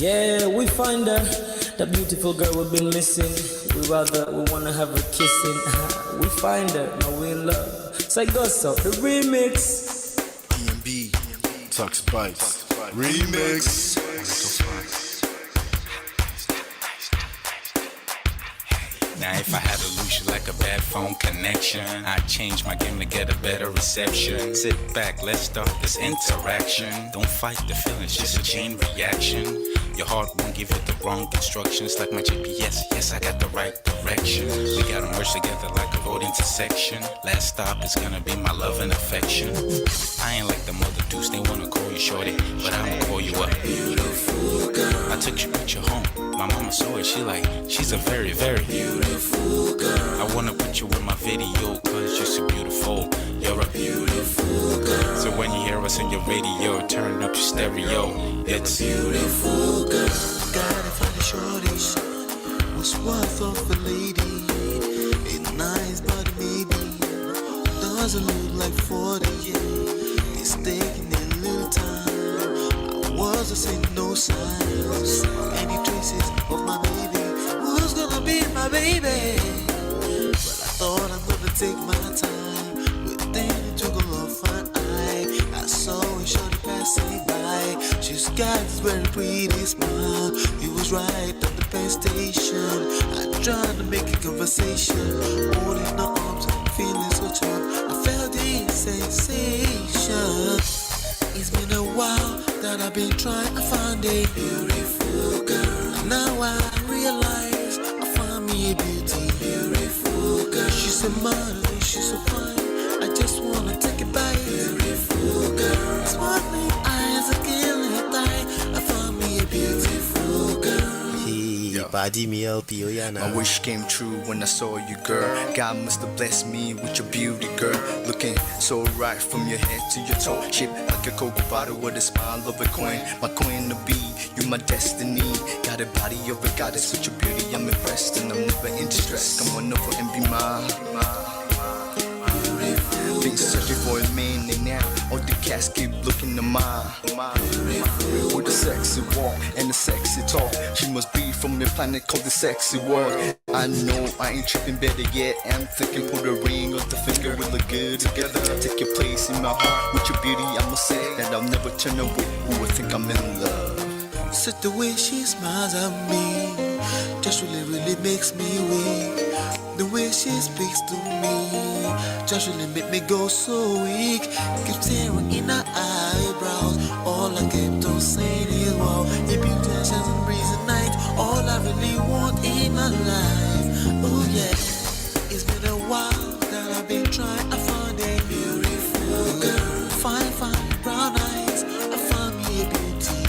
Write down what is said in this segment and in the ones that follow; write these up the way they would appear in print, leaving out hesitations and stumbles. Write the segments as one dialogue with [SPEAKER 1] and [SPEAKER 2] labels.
[SPEAKER 1] Yeah, we find her, that beautiful girl we've been missing. We wanna have her kissing. We find her, now we in love. So it goes so, the remix.
[SPEAKER 2] D&B, Tux Bites, remix.
[SPEAKER 3] Now if I had to lose you like a bad phone connection, I'd change my game to get a better reception. Sit back, let's start this interaction. Don't fight the feelings, just a chain reaction. Your heart won't give you the wrong instructions. Like my GPS, yes I got the right direction. We gotta merge together like a road intersection. Last stop is gonna be my love and affection. I ain't like the mother dudes, they wanna call you shorty, but I'ma call you a beautiful girl. I took your picture home, my mama saw it, she's a very, very beautiful girl. I wanna put you in my video, cause you're so beautiful. You're a beautiful girl. So when you hear us on your radio, turn up your stereo. It's beautiful girl.
[SPEAKER 4] Gotta find a shorty, what's worth of a lady. It's nice but maybe doesn't look like 40. It's taking a little time. I wasn't seeing no signs, any traces of my baby. Who's gonna be my baby? But I thought I'm gonna take my time. Within it took a long fine eye. I saw a shorty passing by. She's got this very pretty smile. It was right at the bus station. I tried to make a conversation, holding her arms, feeling so charmed. I felt this sensation. It's been a while that I've been trying to find a beautiful girl. And now I realize I found me a beautiful girl. She's a model, she's so fine. I just wanna take it by. Beautiful girl. Sparkling eyes are killing tight. I found me a beautiful girl.
[SPEAKER 2] My wish came true when I saw you, girl. God must have blessed me with your beauty, girl. Looking so right from your head to your toe, shaped like a Coke bottle with a smile of a queen. My queen to be, you my destiny. Got a body of a goddess with your beauty. I'm impressed and I'm never in distress. Come on over and be mine. Been searching for a man and now all the cats keep looking to mine. With a sexy walk and a sexy talk, she must be from the planet called the sexy world. I know I ain't tripping, better yet I'm thinking put a ring on the finger, we look good together. Take your place in my heart with your beauty. I'ma say that I'll never turn away. Who would think I'm in love?
[SPEAKER 4] Such the way she smiles at me just really makes me weak. The way she speaks to me just really make me go so weak. Keep staring in her eyebrows. All I kept on saying is wow. Your beauty shines and breeze at night. All I really want in my life. Oh yeah. It's been a while that I've been trying to find a beautiful girl. Fine brown eyes. I found me a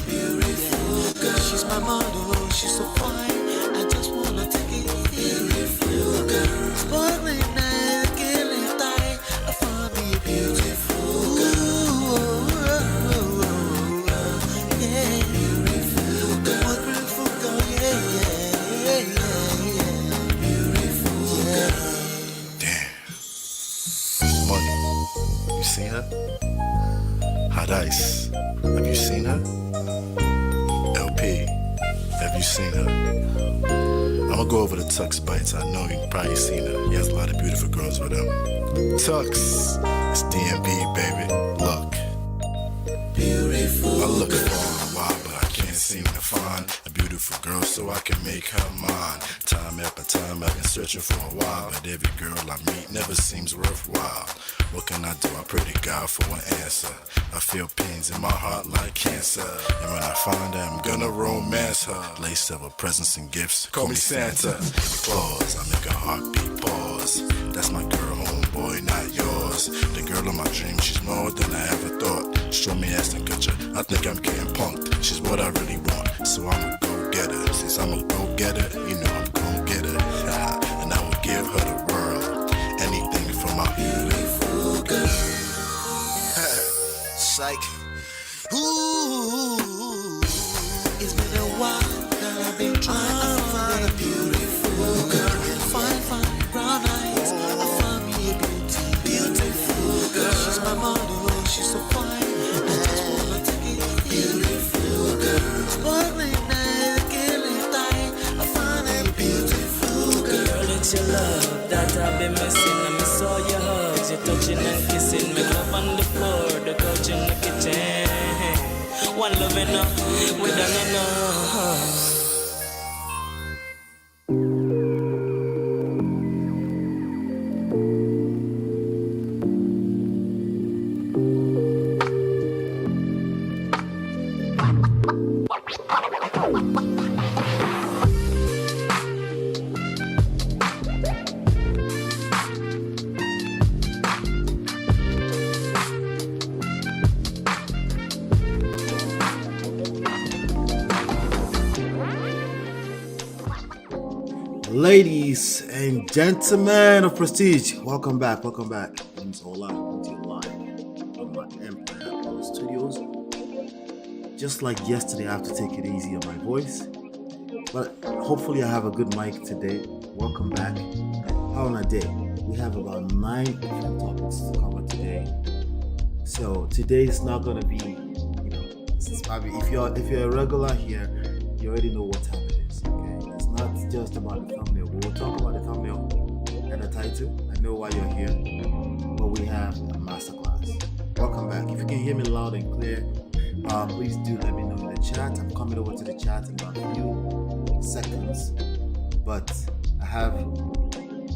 [SPEAKER 4] beautiful girl. She's my model, she's so fine. I just wanna take it. Beautiful girl. Sparkling eyes, killing tight. I found me a beautiful girl. Yeah, beautiful girl. Beautiful girl, yeah. Beautiful girl.
[SPEAKER 2] Damn. Money. You seen her? Hot Ice. Have you seen her? LP. Have you seen her? I'ma go over to Tux Bites. I know you've probably seen her. He has a lot of beautiful girls with him. Tux, it's D&B, baby. Look.
[SPEAKER 4] Beautiful.
[SPEAKER 2] I look for a while, but I can't seem to find a beautiful girl so I can make her mine. Time after time, I've been searching for a while, but every girl I meet never seems worthwhile. What can I do? I pray to God for an answer. I feel pains in my heart like cancer, and when I find her, I'm gonna romance her. Lace of her presents and gifts, call me Santa Claus. I make a heartbeat pause. That's my girl, homeboy, not yours. The girl of my dreams, she's more than I ever thought. Show me Aston Kutcher, I think I'm getting punked. She's what I really want, so I'ma go get her. Since I'm a go getter, you know I'm gon' get her. And I will give her the world, anything for my beautiful girl. Psych. Ooh,
[SPEAKER 4] It's been a while that I've been trying to find a beautiful girl. Fine, brown eyes. I found me a beautiful girl. She's my model, she's so fine. I just wanna take it. Beautiful girl. Sparkling night, killing time. I found a beautiful girl.
[SPEAKER 1] Girl, it's your love that I've been missing. I miss all your hugs, your touching and kissing. Make love on the floor, the couch in the kitchen. One love enough, we done enough.
[SPEAKER 5] Ladies and gentlemen of Prestige, welcome back. It's Ola live from my Empire Studios. Just like yesterday, I have to take it easy on my voice, but hopefully I have a good mic today. Welcome back. How on a day? We have about 9 different topics to cover today. So today is not gonna be, this is probably if you're a regular here, you already know what time it is. Okay, it's not just about the thumbnail. We'll talk about the thumbnail and the title. I know why you're here, but we have a masterclass. Welcome back. If you can hear me loud and clear, please do let me know in the chat. I'm coming over to the chat in about a few seconds, but I have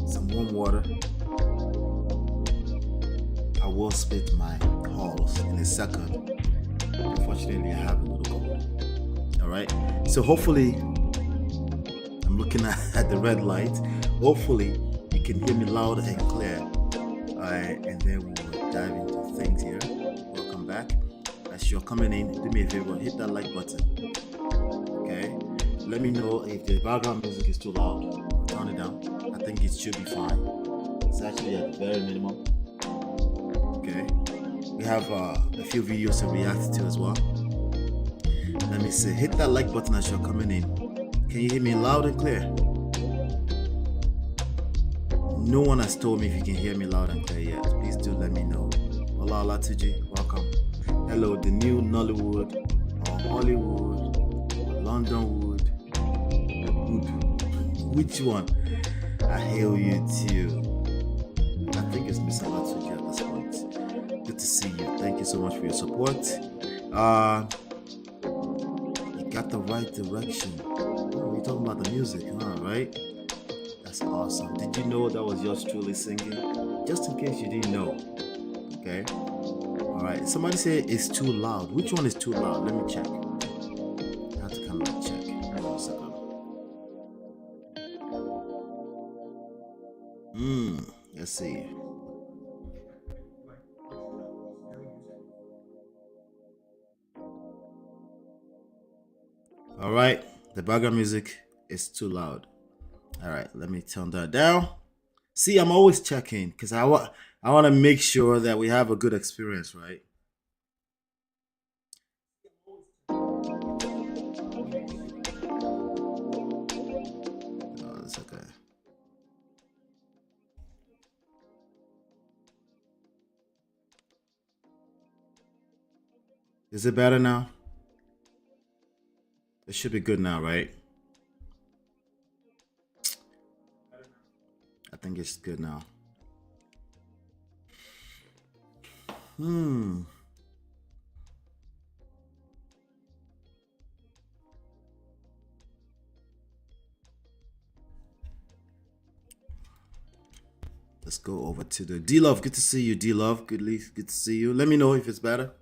[SPEAKER 5] some warm water. I will spit my halls in a second. Unfortunately, I have a little cold. All right. So hopefully, I'm looking at the red light. Hopefully, you can hear me loud and clear. All right, and then we will dive into things here. Welcome back. As you're coming in, do me a favor, hit that like button. Okay. Let me know if the background music is too loud. Turn it down. I think it should be fine. It's actually at the very minimum. Okay. We have a few videos to react to as well. Let me see. Hit that like button as you're coming in. Can you hear me loud and clear? No one has told me if you can hear me loud and clear yet. Please do let me know. Hola Tuji, welcome. Hello, the new Nollywood or Hollywood or Londonwood. Which one? I hail you too. I think it's Miss Tuji at this point. Good to see you. Thank you so much for your support. You got the right direction. We're talking about the music, huh? Right? That's awesome. Did you know that was yours truly singing? Just in case you didn't know. Okay. All right. Somebody say it's too loud. Which one is too loud? Let me check. I have to come back check. Hold on a second. Let's see. All right. The background music is too loud. All right, let me turn that down. See, I'm always checking because I want to make sure that we have a good experience, right? Oh, that's okay. Is it better now? It should be good now, right? I think it's good now. Let's go over to the D-Love. Good to see you, D-Love. Good to see you. Let me know if it's better.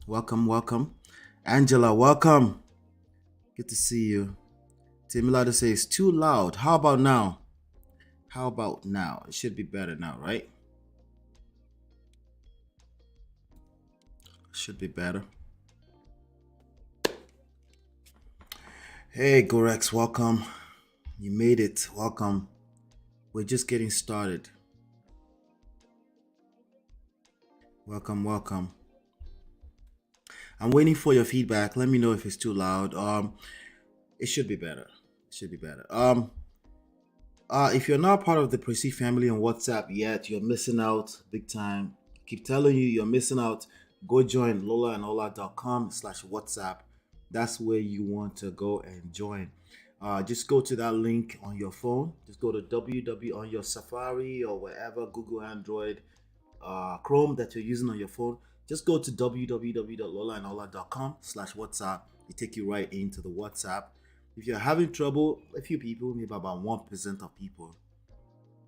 [SPEAKER 5] Welcome. Angela, welcome. Good to see you. Timilado says it's too loud. How about now? It should be better now, right? Should be better. Hey, Gorex, welcome. You made it. Welcome. We're just getting started. Welcome, welcome. I'm waiting for your feedback. Let me know if it's too loud. It should be better. It should be better. If you're not part of the Prestige family on WhatsApp yet, you're missing out big time. I keep telling you, you're missing out. Go join lolaandola.com/WhatsApp. That's where you want to go and join. Just go to that link on your phone. Just go to www on your Safari or wherever, Google, Android, Chrome that you're using on your phone. Just go to www.lolaandola.com/WhatsApp. It take you right into the WhatsApp. If you're having trouble, a few people, maybe about 1% of people,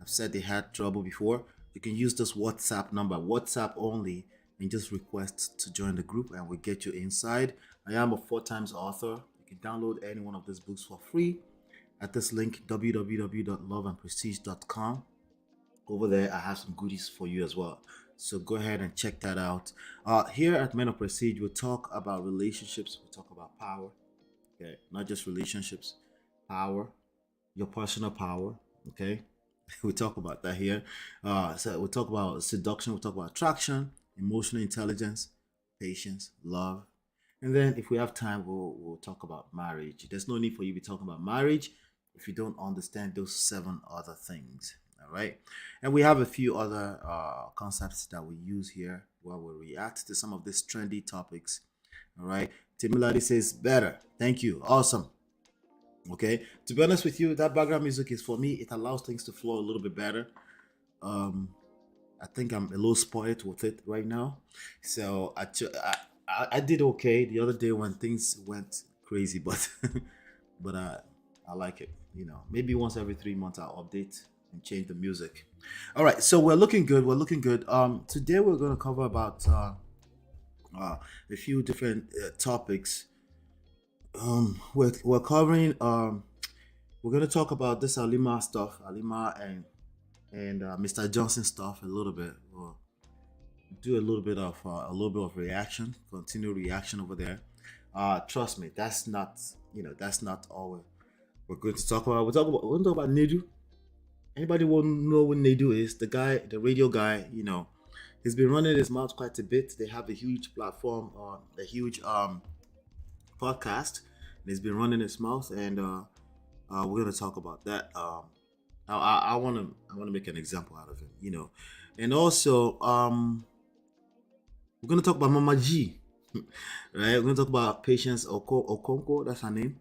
[SPEAKER 5] have said they had trouble before. You can use this WhatsApp number, WhatsApp only, and just request to join the group, and we'll get you inside. I am a 4-times author. You can download any one of these books for free at this link, www.loveandprestige.com. Over there, I have some goodies for you as well. So go ahead and check that out. Here at Men of Prestige, we talk about relationships. We talk about power. Okay, not just relationships, power, your personal power. Okay, we talk about that here. So we talk about seduction. We talk about attraction, emotional intelligence, patience, love, and then if we have time, we'll talk about marriage. There's no need for you to be talking about marriage if you don't understand those 7 other things. All right, and we have a few other concepts that we use here where we react to some of these trendy topics. All right, Timiladi says better. Thank you. Awesome. Okay, to be honest with you, that background music is for me. It allows things to flow a little bit better. I think I'm a little spoiled with it right now, so I did okay the other day when things went crazy, but but I like it. You know, maybe once every 3 months I'll update and change the music. All right, so we're looking good. We're looking good. Today we're going to cover about a few different topics. We're covering. We're going to talk about this Alima stuff, Alima and Mr. Johnson stuff a little bit. We'll do a little bit of reaction, continue reaction over there. Trust me, that's not all we're going to talk about. We're going to talk about Nedu. Anybody will know what Nedu is? The guy, the radio guy. You know, he's been running his mouth quite a bit. They have a huge platform, a huge podcast. And he's been running his mouth, and we're gonna talk about that. I want to make an example out of him, you know, and also we're gonna talk about Mama G, right? We're gonna talk about Patience Okonko. That's her name.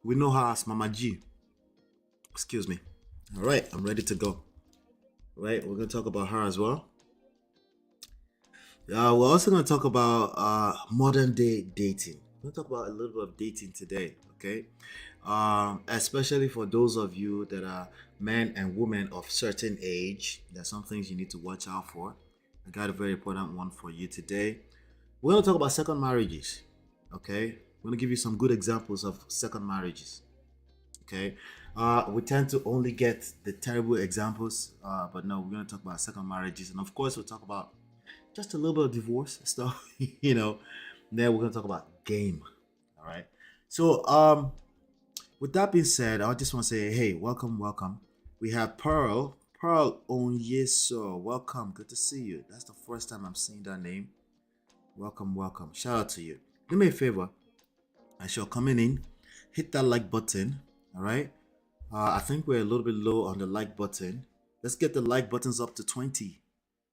[SPEAKER 5] We know her as Mama G. Excuse me. All right, I'm ready to go. All right, we're gonna talk about her as well. We're also gonna talk about modern day dating. We're gonna talk about a little bit of dating today, okay? Especially for those of you that are men and women of certain age. There's some things you need to watch out for. I got a very important one for you today. We're gonna talk about second marriages, okay? We're gonna give you some good examples of second marriages, okay? We tend to only get the terrible examples, but no, we're going to talk about second marriages, and of course we'll talk about just a little bit of divorce stuff, you know. Then we're going to talk about game. All right, so with that being said, I just want to say, hey, welcome. We have Pearl Onyeso. Welcome, good to see you. That's the first time I'm seeing that name. Welcome. Shout out to you. Do me a favor, as you're coming in, hit that like button. All right, I think we're a little bit low on the like button. Let's get the like buttons up to 20.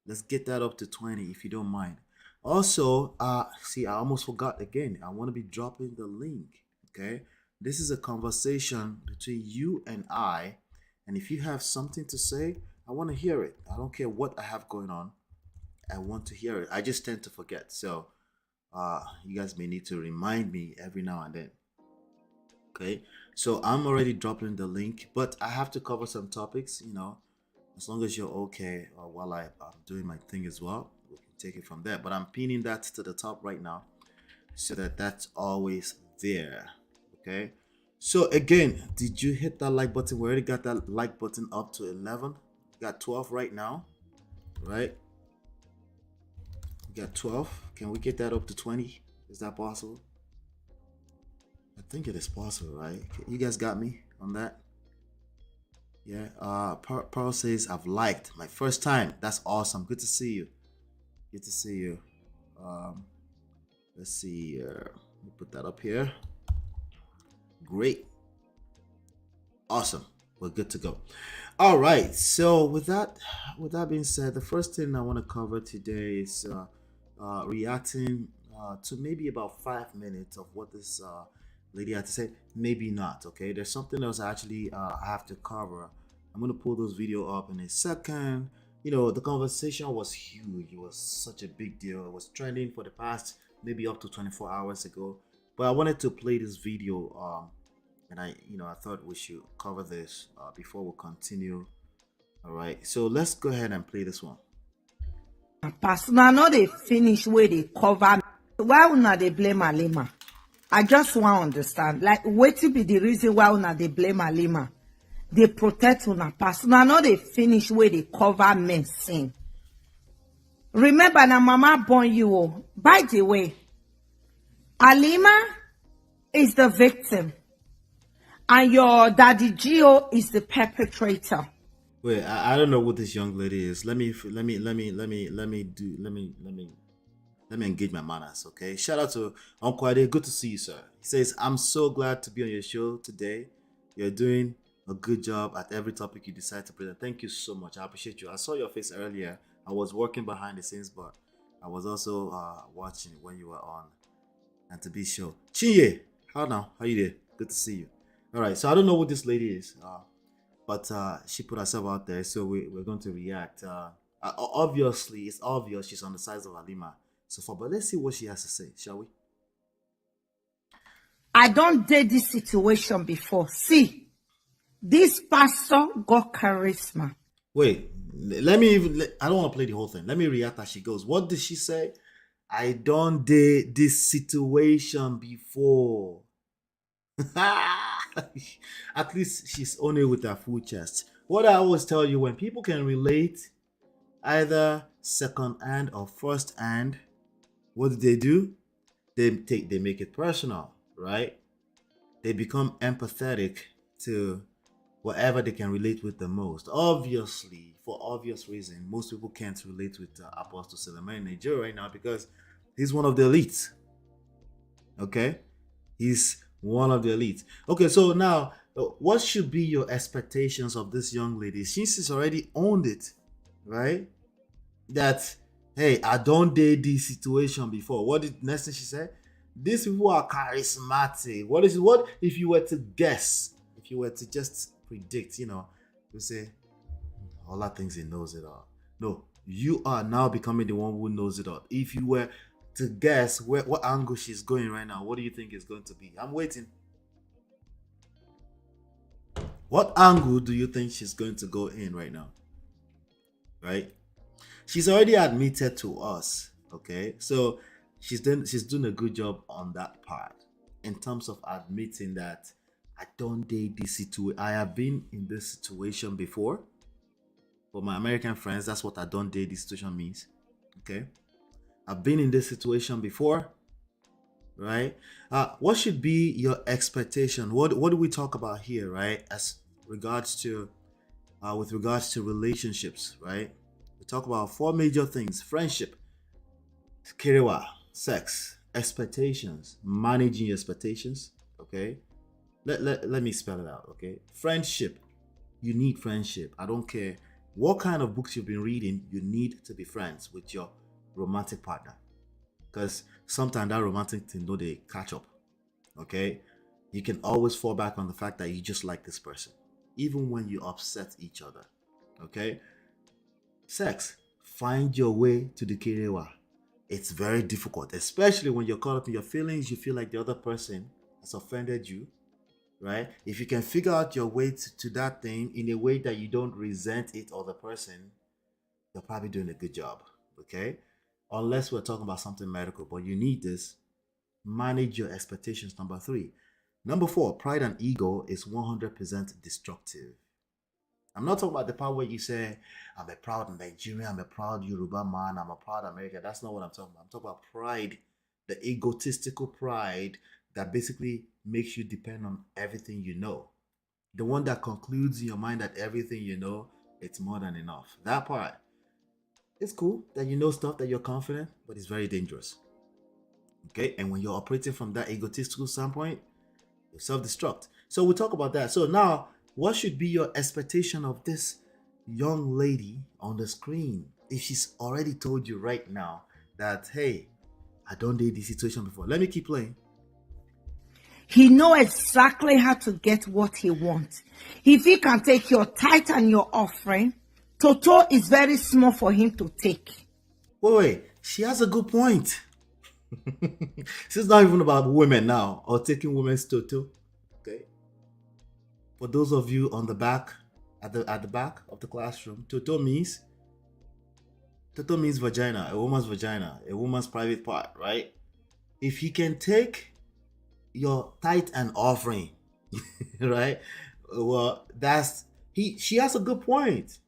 [SPEAKER 5] Let's get that up to 20 if you don't mind. Also, see, I almost forgot again. I want to be dropping the link. Okay, this is a conversation between you and I, and if you have something to say, I want to hear it. I don't care what I have going on. I want to hear it. I just tend to forget. So, you guys may need to remind me every now and then. Okay, so I'm already dropping the link, but I have to cover some topics, you know, as long as you're okay while I'm doing my thing as well. We can take it from there, but I'm pinning that to the top right now so that that's always there. Okay, so again, did you hit that like button? We already got that like button up to 11. We got 12 right now, right? We got 12. Can we get that up to 20? Is that possible? I think it is possible, right? You guys got me on that? Yeah. Pearl says I've liked my first time. That's awesome. Good to see you. Good to see you. Let's see here. Let me put that up here. Great. Awesome. We're good to go. All right. So with that being said, the first thing I want to cover today is reacting to maybe about 5 minutes of what this lady had to say. Maybe not. Okay. There's something else actually I have to cover. I'm gonna pull those video up in a second. You know, the conversation was huge. It was such a big deal. It was trending for the past maybe up to 24 hours ago. But I wanted to play this video, and I thought we should cover this before we continue. All right, so let's go ahead and play this one.
[SPEAKER 6] Personal, no, they finish where they cover. Why una they blame Alima? I just want to understand. Like, what to be the reason why una they blame Alima? They protect una personal, no, they finish where they cover men sin. Remember, na mama born you. Oh. By the way, Alima is the victim, and your daddy Gio is the perpetrator.
[SPEAKER 5] Wait, I don't know what this young lady is. Let me engage my manners, okay? Shout out to Uncle Ade. Good to see you, sir. He says, I'm so glad to be on your show today. You're doing a good job at every topic you decide to present. Thank you so much. I appreciate you. I saw your face earlier. I was working behind the scenes, but I was also watching when you were on. And to be sure. Chinye, how now? How you there? Good to see you. All right, so I don't know what this lady is, but she put herself out there, so we're going to react. Obviously, it's obvious she's on the side of Alima so far, but let's see what she has to say, shall we?
[SPEAKER 6] I don't date this situation before. See, this pastor got charisma.
[SPEAKER 5] Wait, I don't want to play the whole thing. Let me react as she goes. What did she say? I don't date this situation before. At least she's owning it with her full chest. What I always tell you, when people can relate either second hand or first hand, what do? They make it personal, right? They become empathetic to whatever they can relate with the most. Obviously, for obvious reason, most people can't relate with Apostle Suleiman in Nigeria right now because he's one of the elites. Okay? He's one of the elites. Okay, so now, what should be your expectations of this young lady? She's already owned it, right? That, hey, I don't date this situation before. What did next thing she said? These people are charismatic. What if you were to guess? If you were to just predict, you say, all that things he knows it all. No, you are now becoming the one who knows it all. If you were to guess what angle she's going right now, what do you think is going to be? I'm waiting. What angle do you think she's going to go in right now? Right? She's already admitted to us, okay? So she's doing a good job on that part in terms of admitting that I don't date this situation. I have been in this situation before. For my American friends, that's what I don't date this situation means. Okay? I've been in this situation before. Right? What should be your expectation? What do we talk about here, right? As regards to with regards to relationships, right? We talk about 4 major things: friendship, kerewa, sex, expectations, managing your expectations. Okay? Let me spell it out, okay? Friendship. You need friendship. I don't care what kind of books you've been reading, you need to be friends with your romantic partner. Because sometimes that romantic thing, they catch up. Okay? You can always fall back on the fact that you just like this person, even when you upset each other. Okay? Sex. Find your way to the kerewa. It's very difficult, especially when you're caught up in your feelings, you feel like the other person has offended you. Right? If you can figure out your way to that thing in a way that you don't resent it or the person, you're probably doing a good job. Okay? Unless we're talking about something medical, but you need this. Manage your expectations. Number 3. Number 4, pride and ego is 100% destructive. I'm not talking about the part where you say, I'm a proud Nigerian, I'm a proud Yoruba man, I'm a proud American. That's not what I'm talking about. I'm talking about pride, the egotistical pride that basically makes you depend on everything you know. The one that concludes in your mind that everything you know, it's more than enough. That part, it's cool that you know stuff, that you're confident, but it's very dangerous. Okay, and when you're operating from that egotistical standpoint, you self-destruct. So we'll talk about that. So now, what should be your expectation of this young lady on the screen if she's already told you right now that, hey, I don't date this situation before? Let me keep playing.
[SPEAKER 6] He know exactly how to get what he wants. If he can take your tithe and your offering, Toto is very small for him to take.
[SPEAKER 5] Wait, she has a good point. This is not even about women now or taking women's toto. Okay. For those of you on the back, at the back of the classroom, toto means vagina, a woman's private part, right? If he can take your tithe and offering, right? Well, she has a good point.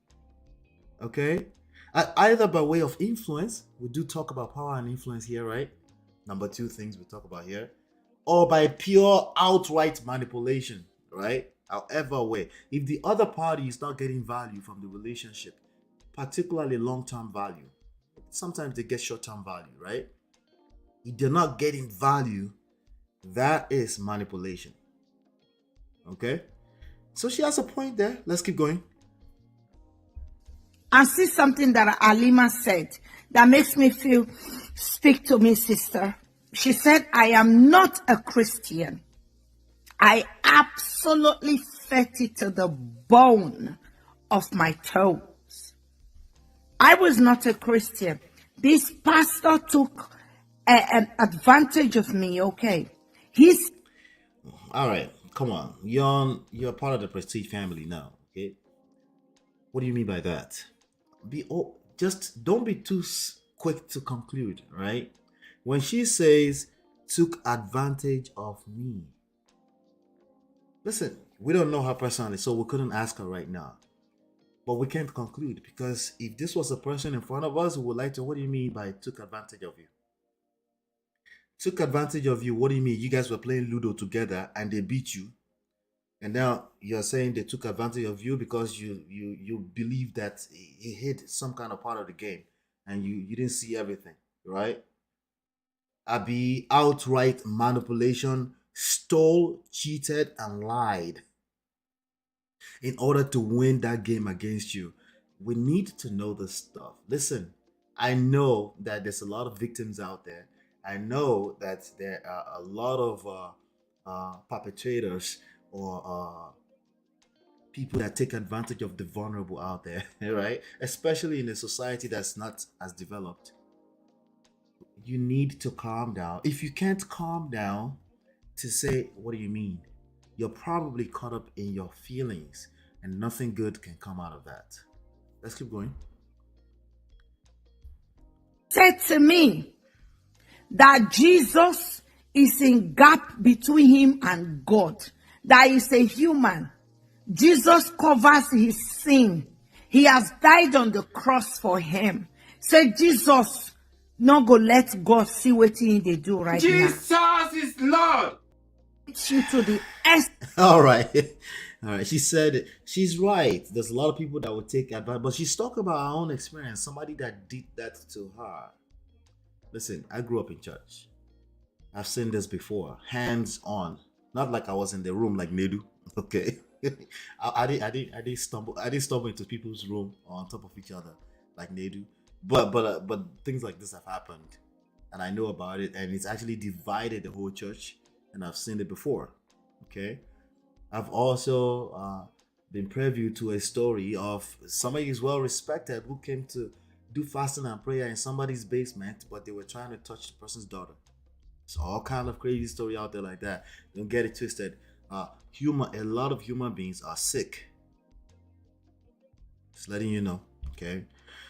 [SPEAKER 5] Okay. Either by way of influence, we do talk about power and influence here, right? Number two things we talk about here, or by pure outright manipulation, right? However way, if the other party is not getting value from the relationship, particularly long-term value, sometimes they get short-term value, right? If they're not getting value, that is manipulation. Okay? So she has a point there. Let's keep going.
[SPEAKER 6] And see something that Alima said that makes me feel, speak to me, sister. She said, I am not a Christian. I absolutely felt it to the bone of my toes. I was not a Christian. This pastor took an advantage of me, okay?
[SPEAKER 5] All right, come on. You're part of the Prestige family now, okay? What do you mean by that? Just don't be too quick to conclude, right? When she says took advantage of me, listen, we don't know her personally, so we couldn't ask her right now. But we can't conclude, because if this was a person in front of us, we would like to, what do you mean by took advantage of you? Took advantage of you, what do you mean? You guys were playing Ludo together and they beat you. And now you're saying they took advantage of you because you believe that he hid some kind of part of the game and you didn't see everything, right? Abi, outright manipulation, stole, cheated, and lied in order to win that game against you. We need to know this stuff. Listen, I know that there's a lot of victims out there. I know that there are a lot of perpetrators or people that take advantage of the vulnerable out there, right? Especially in a society that's not as developed. You need to calm down. If you can't calm down to say, what do you mean? You're probably caught up in your feelings and nothing good can come out of that. Let's keep going.
[SPEAKER 6] Said to me that Jesus is in gap between him and God. That is a human. Jesus covers his sin. He has died on the cross for him. Say Jesus not go let God see what they do right
[SPEAKER 7] Jesus
[SPEAKER 6] now.
[SPEAKER 7] Jesus is Lord.
[SPEAKER 6] You to the S.
[SPEAKER 5] All right. All right. She said she's right. There's a lot of people that would take advantage, but she's talking about her own experience. Somebody that did that to her. Listen, I grew up in church. I've seen this before, hands on. Not like I was in the room like Nedu. Okay, I didn't stumble into people's room on top of each other like Nedu. But things like this have happened, and I know about it, and it's actually divided the whole church, and I've seen it before. Okay, I've also been preview to a story of somebody who's well respected who came to do fasting and prayer in somebody's basement, but they were trying to touch the person's daughter. It's all kind of crazy story out there like that. Don't get it twisted. A lot of human beings are sick. Just letting you know, okay?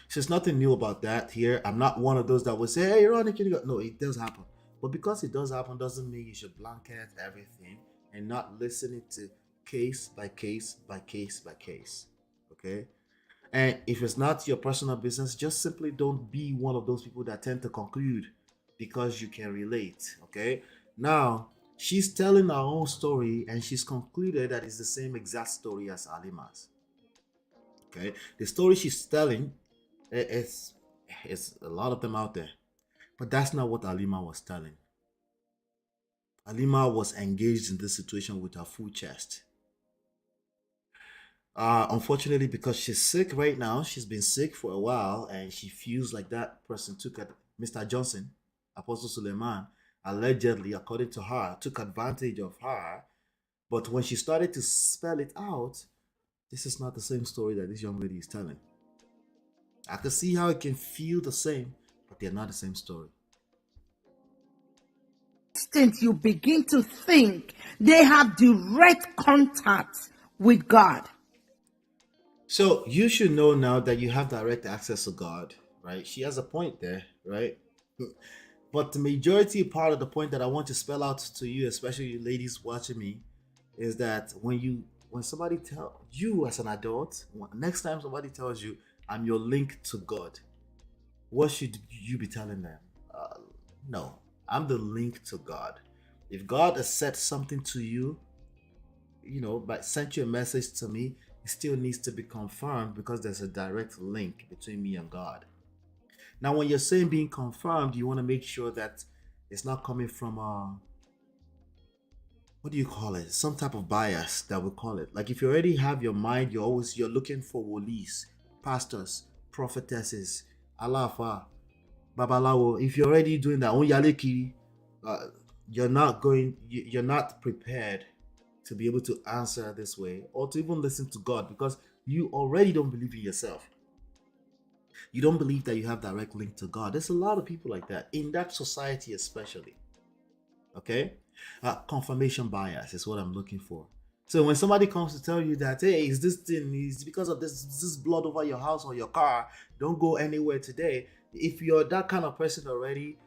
[SPEAKER 5] So there's nothing new about that here. I'm not one of those that would say, hey, you're on it. No, it does happen. But because it does happen doesn't mean you should blanket everything and not listen to case by case by case by case. Okay. And if it's not your personal business, just simply don't be one of those people that tend to conclude because you can relate. Okay. Now, she's telling her own story and she's concluded that it's the same exact story as Alima's. Okay. The story she's telling, it's a lot of them out there. But that's not what Alima was telling. Alima was engaged in this situation with her full chest. Unfortunately, because she's sick right now, she's been sick for a while, and she feels like that person took it. Mr. Johnson, Apostle Suleiman, allegedly, according to her, took advantage of her. But when she started to spell it out, this is not the same story that this young lady is telling. I can see how it can feel the same, but they're not the same story.
[SPEAKER 6] Instant you begin to think they have direct contact with God.
[SPEAKER 5] So you should know now that you have direct access to God, right? She has a point there, right? But the majority part of the point that I want to spell out to you, especially you ladies watching me, is that when somebody tell you as an adult, next time somebody tells you, "I'm your link to God," what should you be telling them? No, I'm the link to God. If God has said something to you, but sent you a message to me, it still needs to be confirmed because there's a direct link between me and God. Now, when you're saying being confirmed, you want to make sure that it's not coming from what do you call it? Some type of bias that we call it. Like if you already have your mind, you're looking for wolis, pastors, prophetesses, alafa, babalawo. If you're already doing that, you're not prepared to be able to answer this way or to even listen to God because you already don't believe in yourself. You don't believe that you have direct link to God. There's a lot of people like that in that society, especially. Okay, confirmation bias is what I'm looking for. So when somebody comes to tell you that, hey, is this thing is because of this blood over your house or your car, don't go anywhere today. If you're that kind of person already,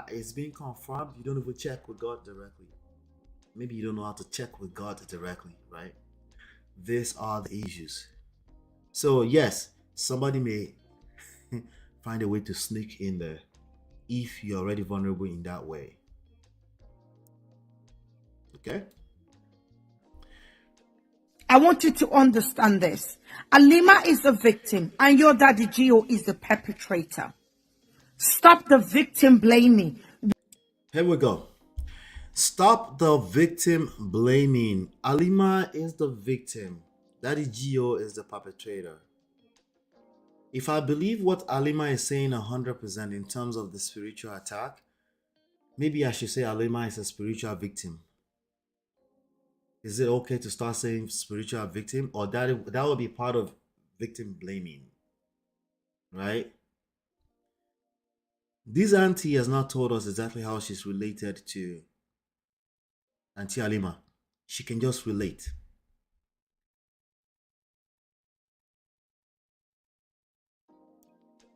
[SPEAKER 5] it's being confirmed. You don't even check with God directly. Maybe you don't know how to check with God directly, right? These are the issues. So yes, somebody may find a way to sneak in there if you're already vulnerable in that way. Okay?
[SPEAKER 6] I want you to understand this. Alima is the victim and your daddy Gio is the perpetrator. Stop the victim blaming.
[SPEAKER 5] Here we go. Stop the victim blaming. Alima is the victim. Daddy Gio is the perpetrator. If I believe what Alima is saying 100% in terms of the spiritual attack, maybe I should say Alima is a spiritual victim. Is it okay to start saying spiritual victim, or that would be part of victim blaming, right? This auntie has not told us exactly how she's related to Auntie Alima. She can just relate.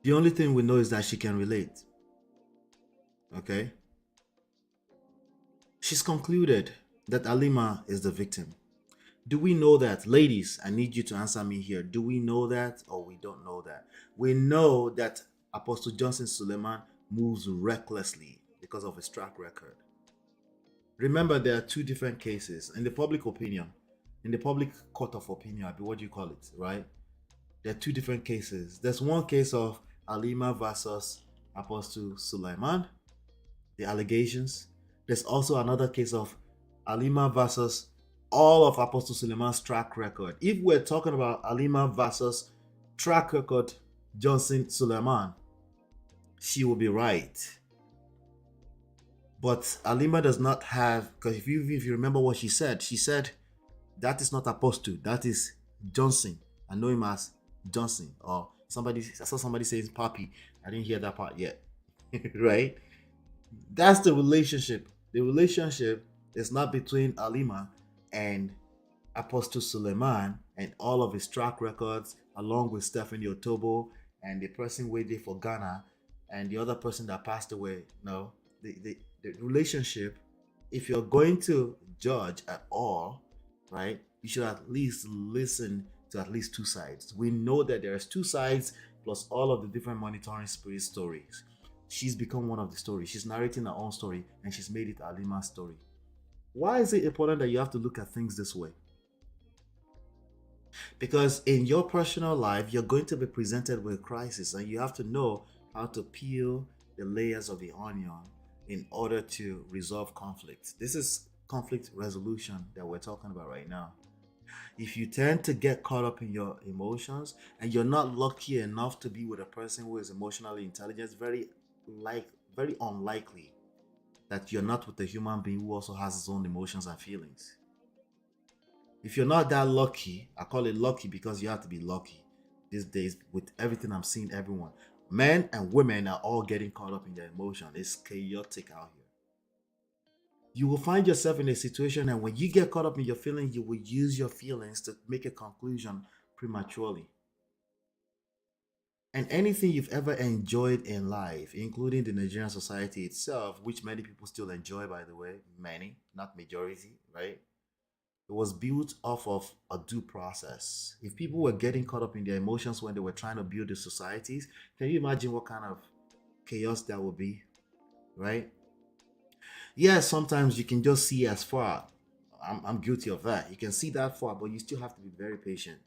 [SPEAKER 5] The only thing we know is that she can relate. Okay? She's concluded that Alima is the victim. Do we know that? Ladies, I need you to answer me here. Do we know that or we don't know that? We know that Apostle Johnson Suleiman moves recklessly because of his track record. Remember, there are two different cases in the public opinion, in the public court of opinion, what do you call it, right? There are two different cases. There's one case of Alima versus Apostle Suleiman, the allegations. There's also another case of Alima versus all of Apostle Suleiman's track record. If we're talking about Alima versus track record Johnson Suleiman, she will be right. But Alima does not have, because if you remember what she said that is not Apostle, that is Johnson. I know him as Johnson, or I saw somebody saying Papi. I didn't hear that part yet. Right? That's the relationship. The relationship is not between Alima and Apostle Suleiman and all of his track records, along with Stephanie Otobo and the person waiting for Ghana and the other person that passed away. No, the relationship, if you're going to judge at all, right, you should at least listen to at least two sides. We know that there's two sides plus all of the different monitoring spirit stories. She's become one of the stories. She's narrating her own story and she's made it Alima's story. Why is it important that you have to look at things this way? Because in your personal life, you're going to be presented with a crisis and you have to know how to peel the layers of the onion in order to resolve conflict. This is conflict resolution that we're talking about right now. If you tend to get caught up in your emotions and you're not lucky enough to be with a person who is emotionally intelligent, it's very unlikely that you're not with a human being who also has his own emotions and feelings. If you're not that lucky, I call it lucky because you have to be lucky these days with everything I'm seeing everyone. Men and women are all getting caught up in their emotion. It's chaotic out here. You will find yourself in a situation, and when you get caught up in your feelings, you will use your feelings to make a conclusion prematurely. And anything you've ever enjoyed in life, including the Nigerian society itself, which many people still enjoy, by the way, many, not majority, right? It was built off of a due process. If people were getting caught up in their emotions when they were trying to build the societies, can you imagine what kind of chaos that would be, right? Yes, sometimes you can just see as far. I'm guilty of that. You can see that far, but you still have to be very patient.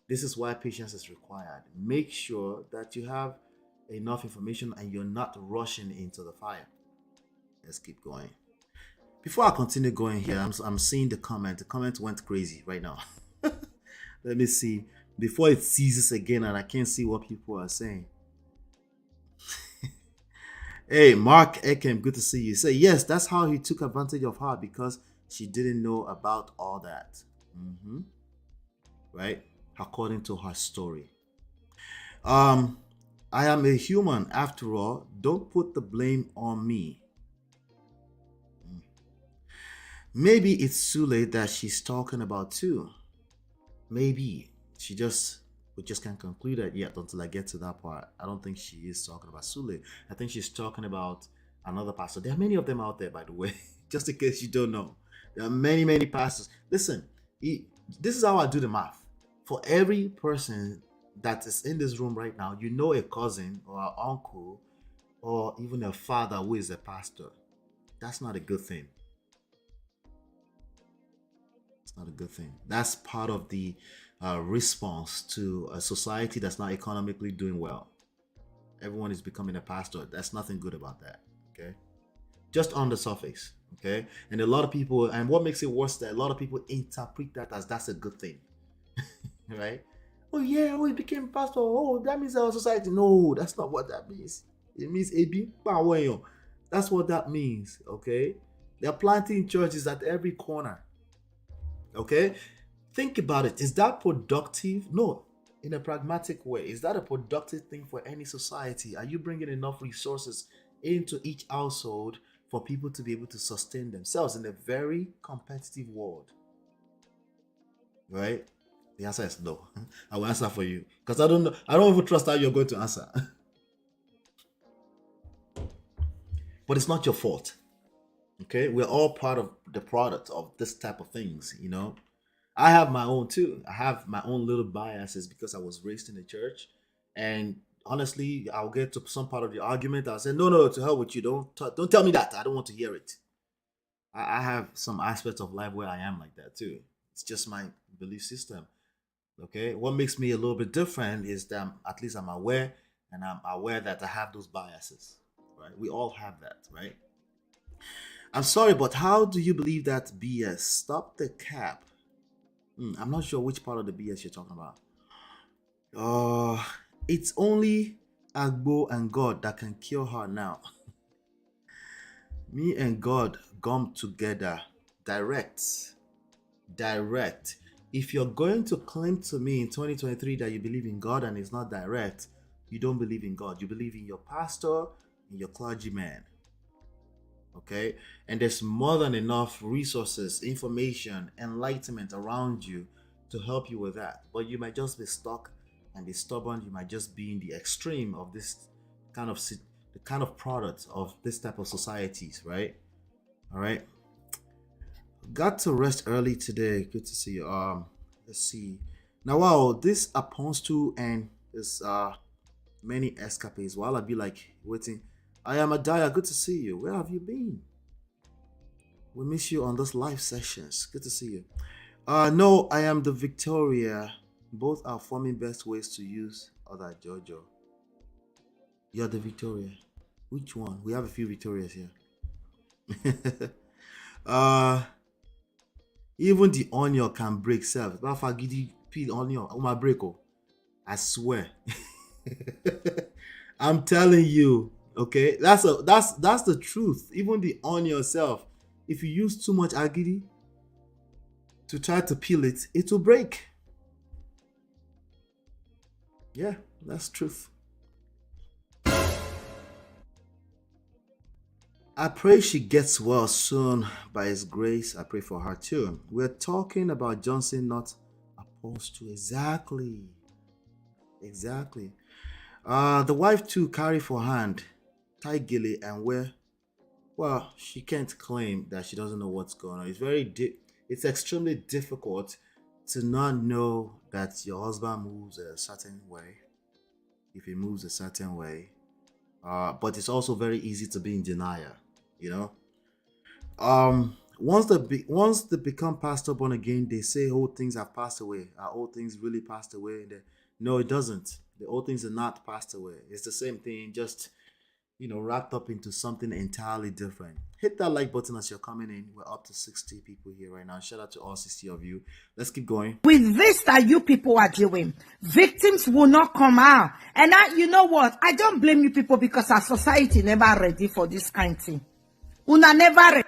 [SPEAKER 5] This is why patience is required. Make sure that you have enough information and you're not rushing into the fire. Let's keep going. Before I continue going here, I'm seeing the comment. The comment went crazy right now. Let me see. Before it ceases again and I can't see what people are saying. Hey, Mark Ekem, good to see you. Say, yes, that's how he took advantage of her because she didn't know about all that. Right? According to her story. I am a human after all. Don't put the blame on me. Maybe it's Sule that she's talking about too. Maybe. We just can't conclude that yet until I get to that part. I don't think she is talking about Sule. I think she's talking about another pastor. There are many of them out there, by the way, just in case you don't know. There are many, many pastors. Listen, this is how I do the math. For every person that is in this room right now, you know a cousin or an uncle or even a father who is a pastor. That's not a good thing. It's not a good thing. That's part of the response to a society that's not economically doing well. Everyone is becoming a pastor. That's nothing good about that. Okay, just on the surface. Okay, and a lot of people, and what makes it worse, that a lot of people interpret that as that's a good thing, right? Oh yeah, oh he became pastor. Oh, that means our society. No, that's not what that means. It means ebi paweyo. That's what that means. Okay, they're planting churches at every corner. Okay. Think about it. Is that productive? No, in a pragmatic way. Is that a productive thing for any society? Are you bringing enough resources into each household for people to be able to sustain themselves in a very competitive world? Right? The answer is no. I will answer for you because I don't know. I don't even trust how you're going to answer. But it's not your fault. Okay? We're all part of the product of this type of things, you know? I have my own too. I have my own little biases because I was raised in the church. And honestly, I'll get to some part of the argument. I'll say, no, to hell with you. Don't tell me that. I don't want to hear it. I have some aspects of life where I am like that too. It's just my belief system. Okay. What makes me a little bit different is that at least I'm aware, and I'm aware that I have those biases. Right? We all have that, right? I'm sorry, but how do you believe that BS? Stop the cap. I'm not sure which part of the BS you're talking about. It's only Agbo and God that can cure her now. Me and God come together. Direct. If you're going to claim to me in 2023 that you believe in God and it's not direct, you don't believe in God. You believe in your pastor and your clergyman. Okay, and there's more than enough resources, information, enlightenment around you to help you with that. But you might just be stuck and be stubborn. You might just be in the extreme of this kind of the kind of product of this type of societies, right? All right. Got to rest early today. Good to see you. Let's see. Now, wow, this apostle and this many escapades. While I'd be like waiting, I am a Adaya. Good to see you. Where have you been? We miss you on those live sessions. Good to see you. No, I am the Victoria. Both are forming best ways to use other Jojo. You're the Victoria. Which one? We have a few Victorias here. uh Even the onion can break self. But if I give you peel onion, oh my break. Oh, I swear. I'm telling you, okay? That's the truth. Even the onion yourself, if you use too much agidi to try to peel it, it will break. Yeah, that's truth. I pray she gets well soon by His grace. I pray for her too. We're talking about Johnson not opposed to exactly. The wife too carry for hand, tie gilly and wear. Well, she can't claim that she doesn't know what's going on. It's extremely difficult to not know that your husband moves a certain way. If he moves a certain way, but it's also very easy to be in denial. You know, once they become pastor born again, they say old things have passed away. Are old things really passed away? No, it doesn't. The old things are not passed away. It's the same thing, just wrapped up into something entirely different. Hit that like button as you're coming in. We're up to 60 people here right now. Shout out to all 60 of you. Let's keep going.
[SPEAKER 6] With this that you people are doing, victims will not come out. And you know what? I don't blame you people because our society never ready for this kind of thing. Una never ready.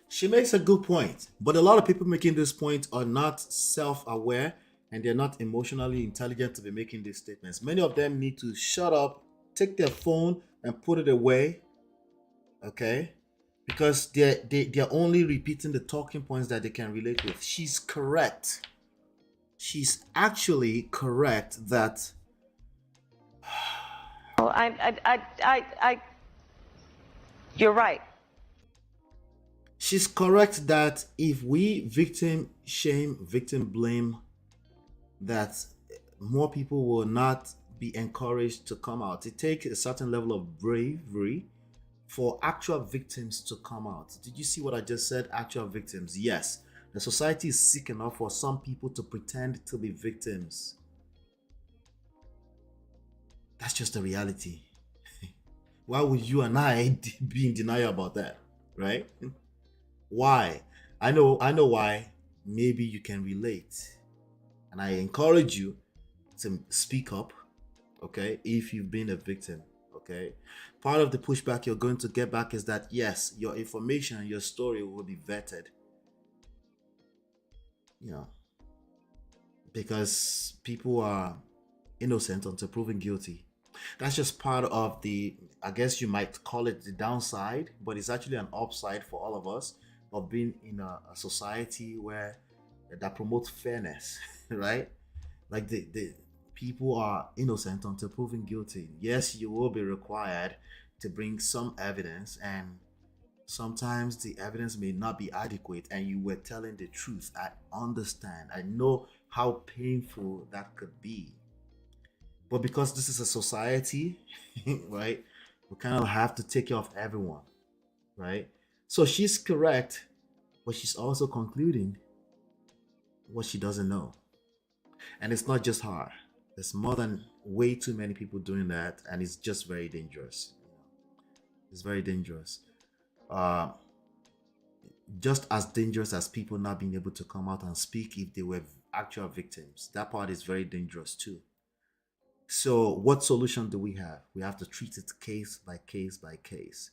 [SPEAKER 5] She makes a good point, but a lot of people making this point are not self-aware and they're not emotionally intelligent to be making these statements. Many of them need to shut up, take their phone and put it away, okay? Because they're only repeating the talking points that they can relate with. She's correct. She's actually correct that.
[SPEAKER 7] Oh, you're right.
[SPEAKER 5] She's correct that if we victim shame, victim blame, that more people will not be encouraged to come out. It takes a certain level of bravery for actual victims to come out. Did you see what I just said? Actual victims. Yes. The society is sick enough for some people to pretend to be victims. That's just the reality. Why would you and I be in denial about that? Right? Why? I know why. Maybe you can relate. And I encourage you to speak up, okay, if you've been a victim, okay? Part of the pushback you're going to get back is that, yes, your information and your story will be vetted. Because people are innocent until proven guilty. That's just part of I guess you might call it the downside, but it's actually an upside for all of us of being in a society that promotes fairness, right? Like the people are innocent until proven guilty. Yes, you will be required to bring some evidence, and sometimes the evidence may not be adequate, and you were telling the truth. I understand. I know how painful that could be. But because this is a society, right, we kind of have to take care of everyone, right? So she's correct, but she's also concluding what she doesn't know. And it's not just her. There's more than way too many people doing that, and it's just very dangerous. It's very dangerous. Just as dangerous as people not being able to come out and speak if they were actual victims. That part is very dangerous too. So what solution do we have? We have to treat it case by case by case.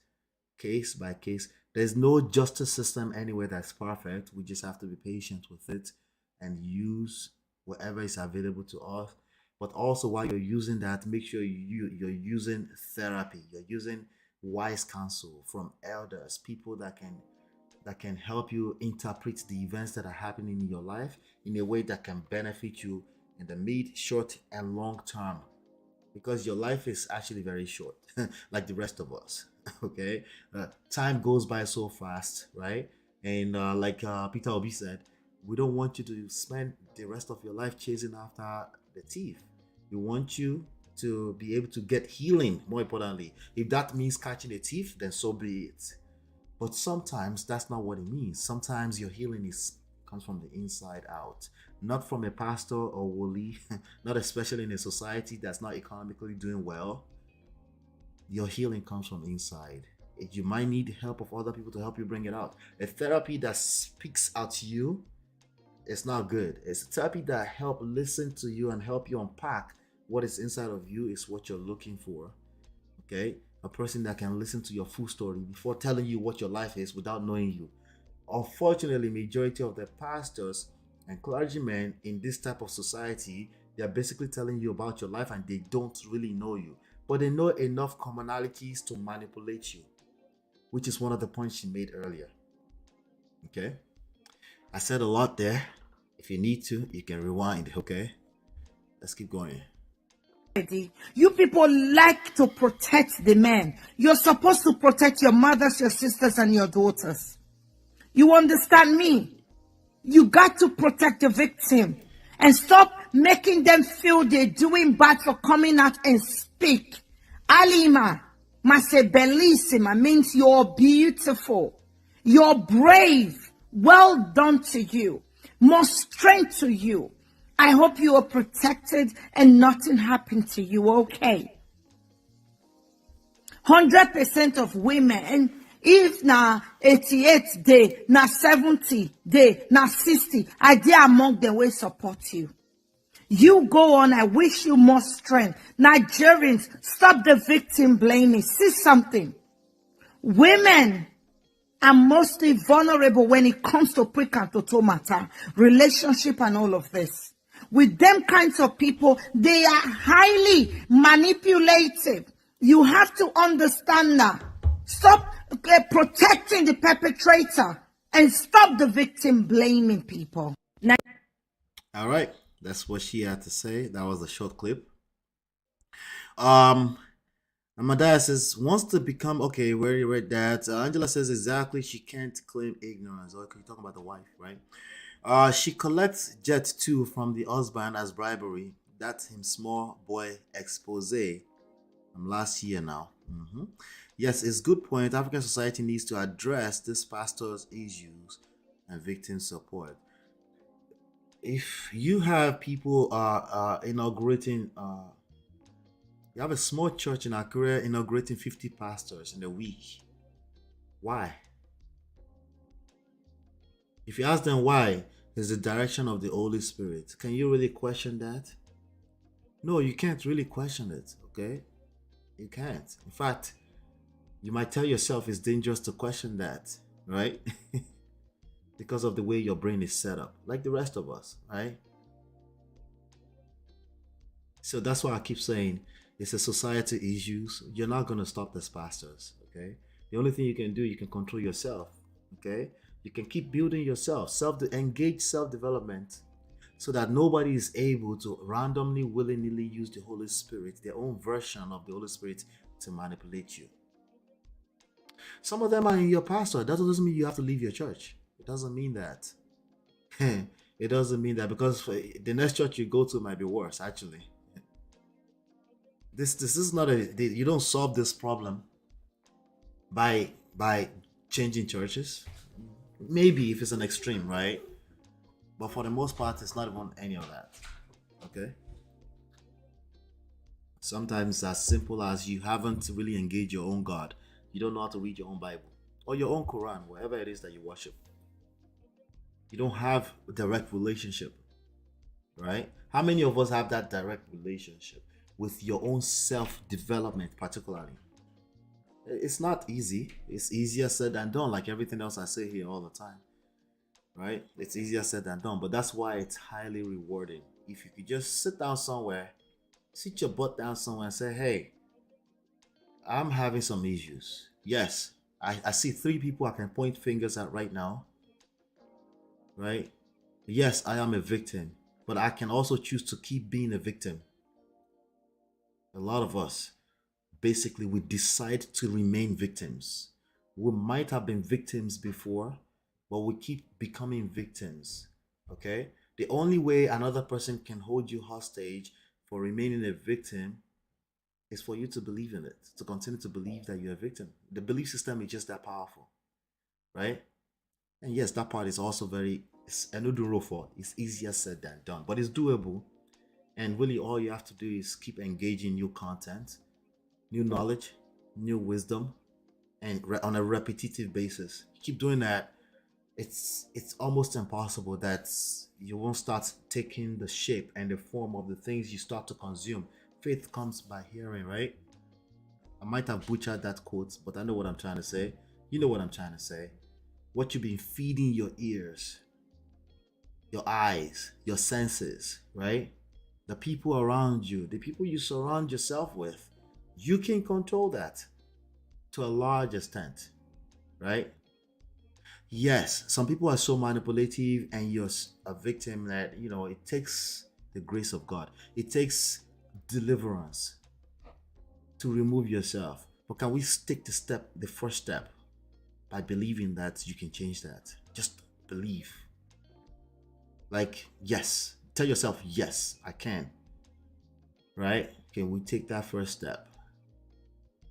[SPEAKER 5] Case by case. There's no justice system anywhere that's perfect. We just have to be patient with it and use whatever is available to us. But also while you're using that, make sure you're using therapy. You're using wise counsel from elders, people that can help you interpret the events that are happening in your life in a way that can benefit you in the mid, short, and long term. Because your life is actually very short, like the rest of us. Okay, time goes by so fast, right? And like Peter Obi said, We don't want you to spend the rest of your life chasing after the thief. We want you to be able to get healing, more importantly. If that means catching a thief, then so be it. But sometimes that's not what it means. Sometimes your healing comes from the inside out, not from a pastor or wali, not especially in a society that's not economically doing well. Your healing comes from inside. You might need help of other people to help you bring it out. A therapy that speaks out to you, it's not good. It's a therapy that help listen to you and help you unpack what is inside of you is what you're looking for. Okay? A person that can listen to your full story before telling you what your life is without knowing you. Unfortunately, majority of the pastors and clergymen in this type of society, they are basically telling you about your life and they don't really know you. But they know enough commonalities to manipulate you, which is one of the points she made earlier. Okay? I said a lot there. If you need to, you can rewind, okay? Let's keep going.
[SPEAKER 6] You people like to protect the men. You're supposed to protect your mothers, your sisters, and your daughters. You understand me? You got to protect the victim and stop making them feel they're doing bad for coming out and speak. Alima, mase bellissima means you're beautiful. You're brave. Well done to you. More strength to you. I hope you are protected and nothing happened to you, okay? 100% of women, if na 88 day, na 70 day, na 60, I dare among them will support you. You go on, I wish you more strength. Nigerians, stop the victim blaming. See something. Women are mostly vulnerable when it comes to quick and total matter, relationship and all of this. With them kinds of people, they are highly manipulative. You have to understand that. Stop protecting the perpetrator and stop the victim blaming people. Now,
[SPEAKER 5] all right, that's what she had to say. That was a short clip. Amadaya says, wants to become, okay, where you read that. Angela says, exactly, she can't claim ignorance. Okay, you're talking about the wife, right? She collects Jet 2 from the husband as bribery. That's him small boy expose from last year now. Yes, it's a good point. African society needs to address this pastor's issues and victim support. If you have people inaugurating, you have a small church in Akure inaugurating 50 pastors in a week. Why? If you ask them why, it's the direction of the Holy Spirit. Can you really question that? No, you can't really question it, okay? You can't. In fact, you might tell yourself it's dangerous to question that, right? Because of the way your brain is set up, like the rest of us, right? So that's why I keep saying it's a society issues. You're not going to stop these pastors, okay? The only thing you can do, you can control yourself, okay? You can keep building yourself, engage self-development, so that nobody is able to randomly, willy-nilly use the Holy Spirit, their own version of the Holy Spirit, to manipulate you. Some of them are in your pastor. That doesn't mean you have to leave your church. It doesn't mean that. It doesn't mean that, because the next church you go to might be worse, actually. This is not you don't solve this problem by changing churches. Maybe if it's an extreme, right? But for the most part, it's not even any of that. Okay? Sometimes it's as simple as you haven't really engaged your own God. You don't know how to read your own Bible or your own Quran, whatever it is that you worship. You don't have a direct relationship, right? How many of us have that direct relationship with your own self-development, particularly? It's not easy. It's easier said than done, like everything else I say here all the time, right? It's easier said than done, but that's why it's highly rewarding. If you could just sit your butt down somewhere and say, hey, I'm having some issues. Yes, I see 3 people I can point fingers at right now, right? Yes, I am a victim, but I can also choose to keep being a victim. A lot of us, basically, we decide to remain victims. We might have been victims before, but we keep becoming victims. Okay? The only way another person can hold you hostage for remaining a victim is for you to believe in it, to continue to believe that you're a victim. The belief system is just that powerful, right? And yes, that part is also it's easier said than done, but it's doable. And really, all you have to do is keep engaging new content, new knowledge, new wisdom, and on a repetitive basis. Keep doing that. It's almost impossible that you won't start taking the shape and the form of the things you start to consume. Faith comes by hearing, right? I might have butchered that quote, but I know what I'm trying to say. You know what I'm trying to say. What you've been feeding your ears, your eyes, your senses, right? The people around you, the people you surround yourself with, you can control that to a large extent, right? Yes, some people are so manipulative, and you're a victim that, it takes the grace of God. It takes deliverance to remove yourself. But can we take the first step by believing that you can change that? Just believe. Like, yes. Tell yourself, yes, I can. Right? Can we take that first step?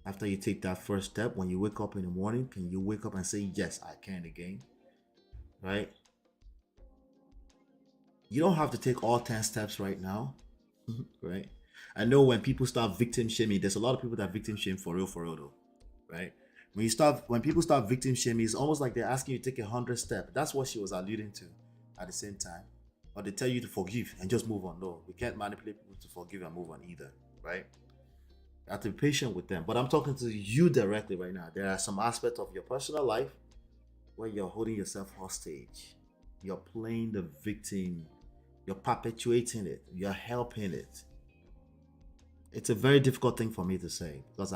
[SPEAKER 5] After you take that first step, when you wake up in the morning, can you wake up and say, yes, I can again? Right? You don't have to take all 10 steps right now. Right? I know when people start victim shaming, there's a lot of people that victim shame for real though. Right? When people start victim shaming, it's almost like they're asking you to take 100 steps. That's what she was alluding to at the same time. Or they tell you to forgive and just move on. No, we can't manipulate people to forgive and move on either, right? You have to be patient with them. But I'm talking to you directly right now. There are some aspects of your personal life where you're holding yourself hostage. You're playing the victim. You're perpetuating it. You're helping it. It's a very difficult thing for me to say because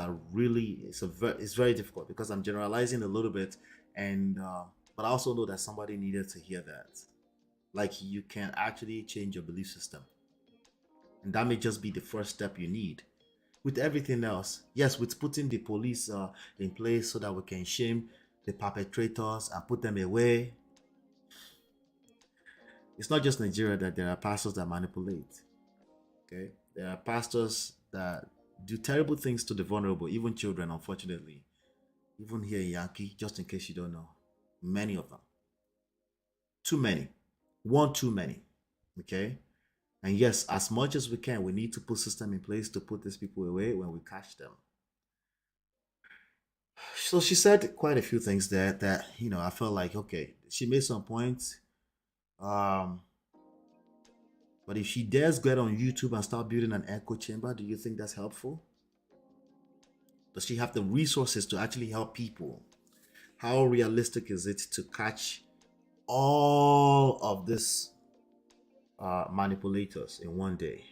[SPEAKER 5] it's very difficult because I'm generalizing a little bit, and but I also know that somebody needed to hear that. Like, you can actually change your belief system, and that may just be the first step you need. With everything else, yes, with putting the police in place so that we can shame the perpetrators and put them away. It's not just Nigeria that there are pastors that manipulate. Okay, there are pastors that do terrible things to the vulnerable, even children, unfortunately. Even here in Yankee, just in case you don't know, many of them. Too many. One too many. Okay? And yes, as much as we can, we need to put system in place to put these people away when we catch them. So she said quite a few things there that, I felt like, okay, she made some points. But if she dares get on YouTube and start building an echo chamber, do you think that's helpful? Does she have the resources to actually help people? How realistic is it to catch all of these manipulators in one day?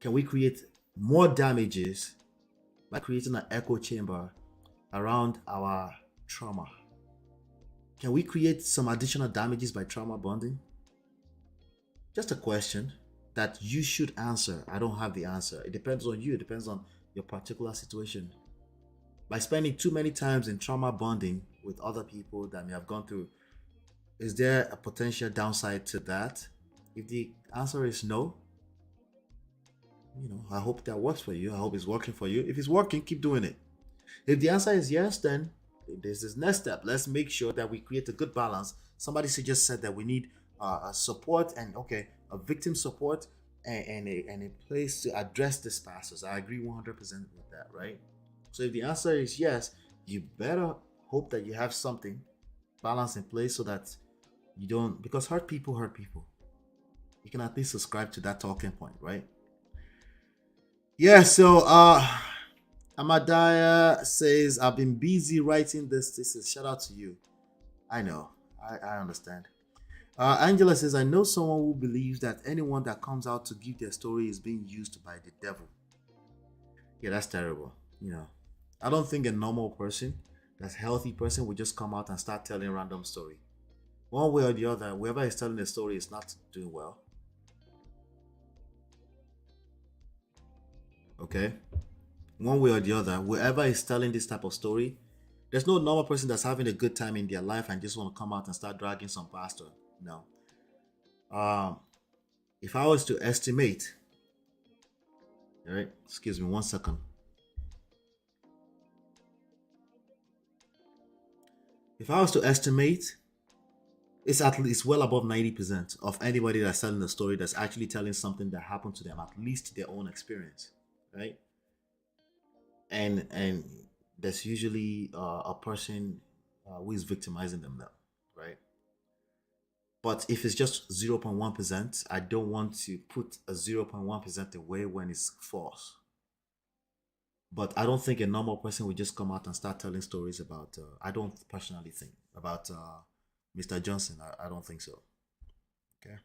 [SPEAKER 5] Can we create more damages by creating an echo chamber around our trauma? Can we create some additional damages by trauma bonding? Just a question that you should answer. I don't have the answer. It depends on you. It depends on your particular situation. By spending too many times in trauma bonding with other people that may have gone through, is there a potential downside to that? If the answer is no, I hope that works for you. I hope it's working for you. If it's working, keep doing it. If the answer is yes, then there's this next step. Let's make sure that we create a good balance. Somebody just said that we need a support and a victim support and a place to address these pastors. I agree 100% with that, right? So if the answer is yes, you better hope that you have something balance in place so that you don't, because hurt people. You can at least subscribe to that talking point, right? Yeah, so Amadaya says, I've been busy writing this. This is shout out to you. I know. I understand. Angela says, I know someone who believes that anyone that comes out to give their story is being used by the devil. Yeah, that's terrible. I don't think a normal person, that's a healthy person, would just come out and start telling a random story. One way or the other, whoever is telling the story is not doing well. Okay? One way or the other, whoever is telling this type of story, there's no normal person that's having a good time in their life and just want to come out and start dragging some pastor. No. Um, if I was to estimate, all right, excuse me 1 second. If I was to estimate, it's at least well above 90% of anybody that's telling a story that's actually telling something that happened to them, at least their own experience, right? And there's usually a person who is victimizing them now, right? But if it's just 0.1%, I don't want to put a 0.1% away when it's false. But I don't think a normal person would just come out and start telling stories about. I don't personally think about Mr. Johnson. I don't think so. Okay.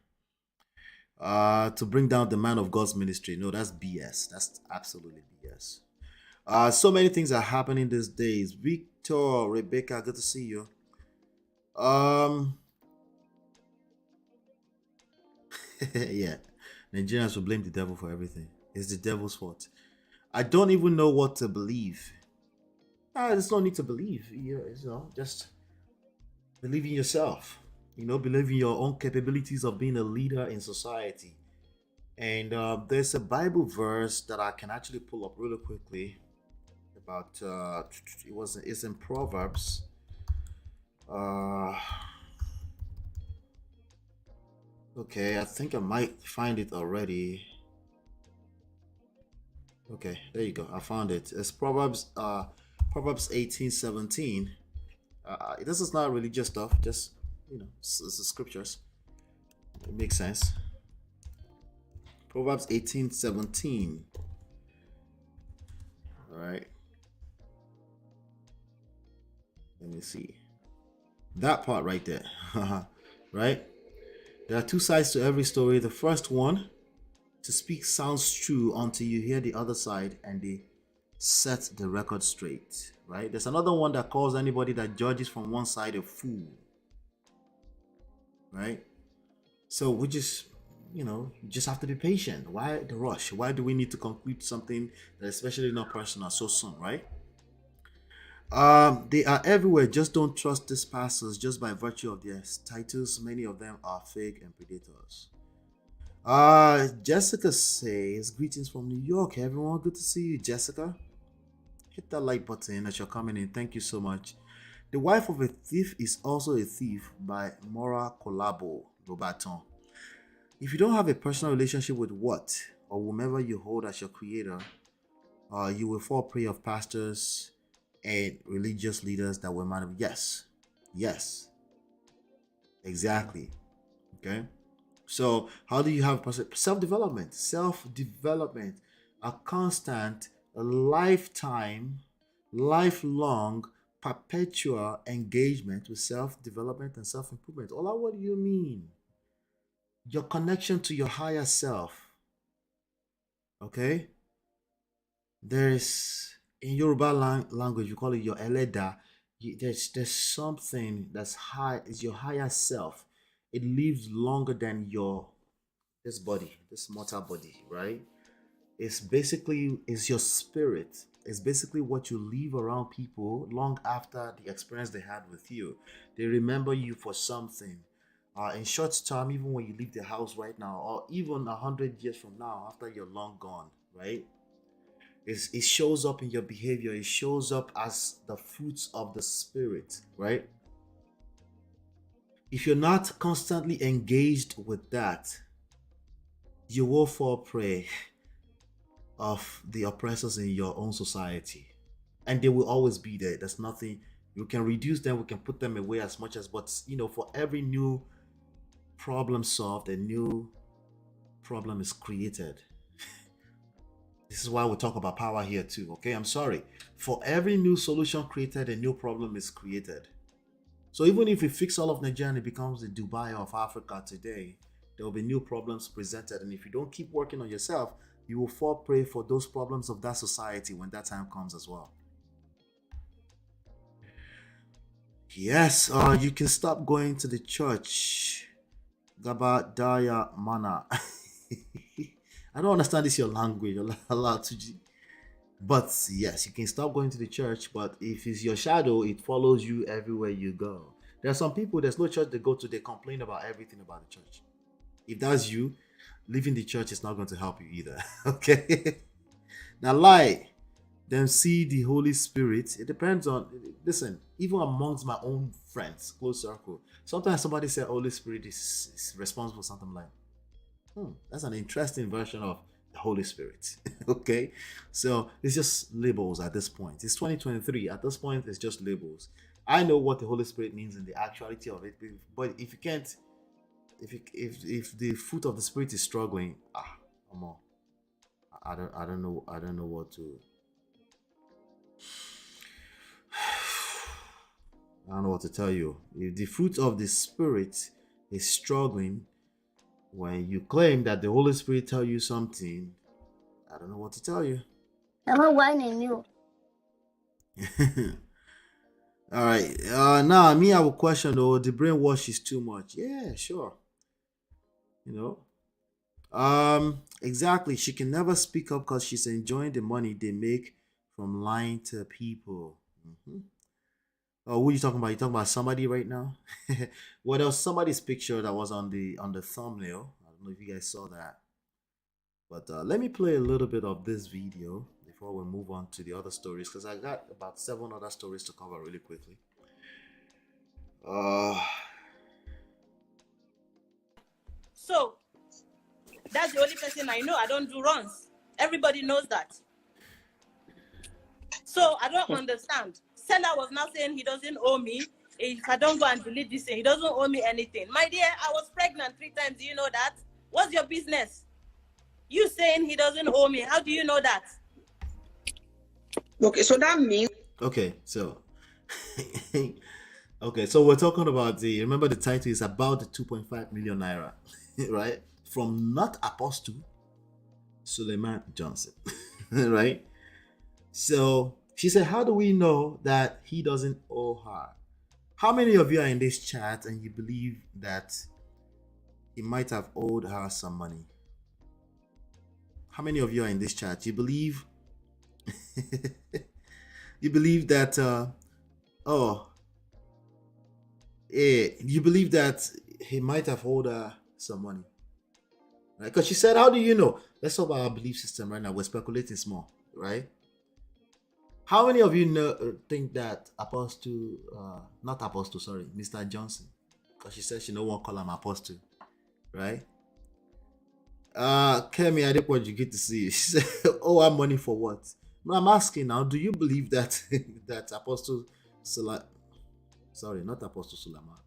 [SPEAKER 5] To bring down the man of God's ministry. No, that's BS. That's absolutely BS. So many things are happening these days. Victor, Rebecca, good to see you. Yeah, Nigerians will blame the devil for everything. It's the devil's fault. I don't even know what to believe. There's no need to believe. Just believe in yourself. Believe in your own capabilities of being a leader in society. And there's a Bible verse that I can actually pull up really quickly. About it's in Proverbs. Okay, I think I might find it already. Okay, there you go. I found it. It's Proverbs 18:17. This is not religious stuff, just it's the scriptures. It makes sense. Proverbs 18:17. All right. Let me see. That part right there. Right? There are two sides to every story. The first one, to speak sounds true until you hear the other side and they set the record straight. Right? There's another one that calls anybody that judges from one side a fool. Right? So we just, just have to be patient. Why the rush? Why do we need to conclude something that especially not personal so soon, right? They are everywhere. Just don't trust these pastors just by virtue of their titles. Many of them are fake and predators. Jessica says, greetings from New York, everyone. Good to see you, Jessica. Hit that like button as you're coming in. Thank you so much. The Wife of a Thief is also a Thief by Mora Kolabo Robaton. If you don't have a personal relationship with what or whomever you hold as your creator, you will fall prey of pastors and religious leaders that will manipulate. Yes, exactly. Okay. So how do you have self-development? Self-development, a constant, a lifetime, lifelong, perpetual engagement with self-development and self-improvement. Ola, what do you mean? Your connection to your higher self. Okay? There's, in Yoruba language, you call it your Eleda. There's something that's high, is your higher self. It lives longer than this body, this mortal body, right? It's your spirit. It's basically what you leave around people long after the experience they had with you. They remember you for something. In short term, even when you leave the house right now, or even 100 years from now, after you're long gone, right? It shows up in your behavior. It shows up as the fruits of the spirit, right? If you're not constantly engaged with that, you will fall prey of the oppressors in your own society. And they will always be there. There's nothing, you can reduce them, we can put them away as much as, but for every new problem solved, a new problem is created. This is why we talk about power here too, okay? I'm sorry. For every new solution created, a new problem is created. So even if we fix all of Nigeria and it becomes the Dubai of Africa today, there will be new problems presented. And if you don't keep working on yourself, you will fall prey for those problems of that society when that time comes as well. Yes, you can stop going to the church. Gaba Daya Mana. I don't understand this your language, but yes, you can stop going to the church, but if it's your shadow, it follows you everywhere you go. There are some people, there's no church they go to, they complain about everything about the church. If that's you, leaving the church is not going to help you either. Okay. Now, lie. Them see the Holy Spirit. It depends on. Listen, even amongst my own friends, close circle, sometimes somebody say Holy Spirit is responsible for something like. That's an interesting version of the Holy Spirit. Okay, so it's just labels at this point. It's 2023. At this point, it's just labels. I know what the Holy Spirit means in the actuality of it, but if you can't, if the fruit of the Spirit is struggling, come on, I don't know what to. I don't know what to tell you. If the fruit of the Spirit is struggling, when you claim that the Holy Spirit tell you something, I don't know what to tell you.
[SPEAKER 8] I'm not whining you.
[SPEAKER 5] All right. Now me, I will question though. The brainwash is too much. Yeah, sure. You know. Exactly. She can never speak up because she's enjoying the money they make from lying to people. Oh, who are you talking about? You talking about somebody right now? Well, there was somebody's picture that was on the thumbnail. I don't know if you guys saw that. But let me play a little bit of this video before we move on to the other stories, because I got about 7 other stories to cover really quickly.
[SPEAKER 9] So that's the only person I know. I don't do runs. Everybody knows that. So I don't understand. Seller was now saying he doesn't owe me. If I don't go and delete this thing, he doesn't owe me anything. My dear, I was pregnant 3 times. Do you know that? What's your business? You saying he doesn't owe me. How do you know that?
[SPEAKER 10] Okay, so that means.
[SPEAKER 5] Okay, so. Okay, so we're talking about remember the title is about the 2.5 million naira, right? From not Apostle, Suleiman Johnson, right? So she said, how do we know that he doesn't owe her? How many of you are in this chat and you believe that he might have owed her some money? How many of you are in this chat? You believe you believe that you believe that he might have owed her some money? Right? Because she said, how do you know? Let's talk about our belief system right now. We're speculating small, right? How many of you think that Mr. Johnson, because she said she no one call him Apostle, right? Kemi, I didn't want you get to see. She said, "Oh, I'm money for what?" I'm asking now. Do you believe that Apostle not Apostle Suleiman,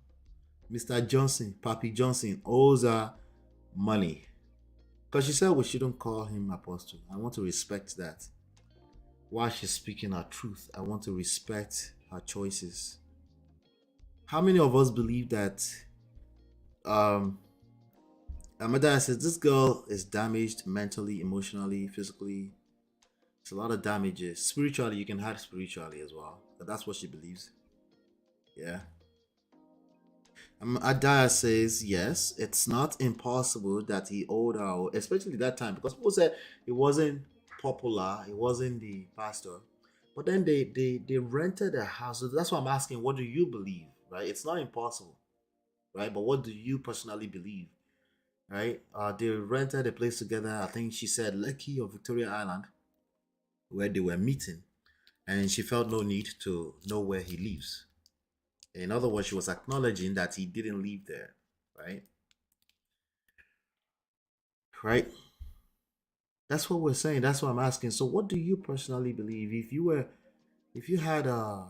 [SPEAKER 5] Mr. Johnson, Papi Johnson owes her money? Because she said we shouldn't call him Apostle. I want to respect that. While she's speaking her truth, I want to respect her choices. How many of us believe that Amada says this girl is damaged mentally, emotionally, physically? It's a lot of damages. Spiritually, you can hide spiritually as well. But that's what she believes. Yeah. Adaya says, yes, it's not impossible that he owed her, especially that time, because people said it wasn't popular, it wasn't the pastor, but then they rented a house. So that's why I'm asking, what do you believe? Right? It's not impossible, right? But what do you personally believe? Right? They rented a place together. I think she said Lekki or Victoria Island, where they were meeting, and she felt no need to know where he lives. In other words, she was acknowledging that he didn't live there, right? Right? That's what we're saying. That's what I'm asking. So what do you personally believe? If you had a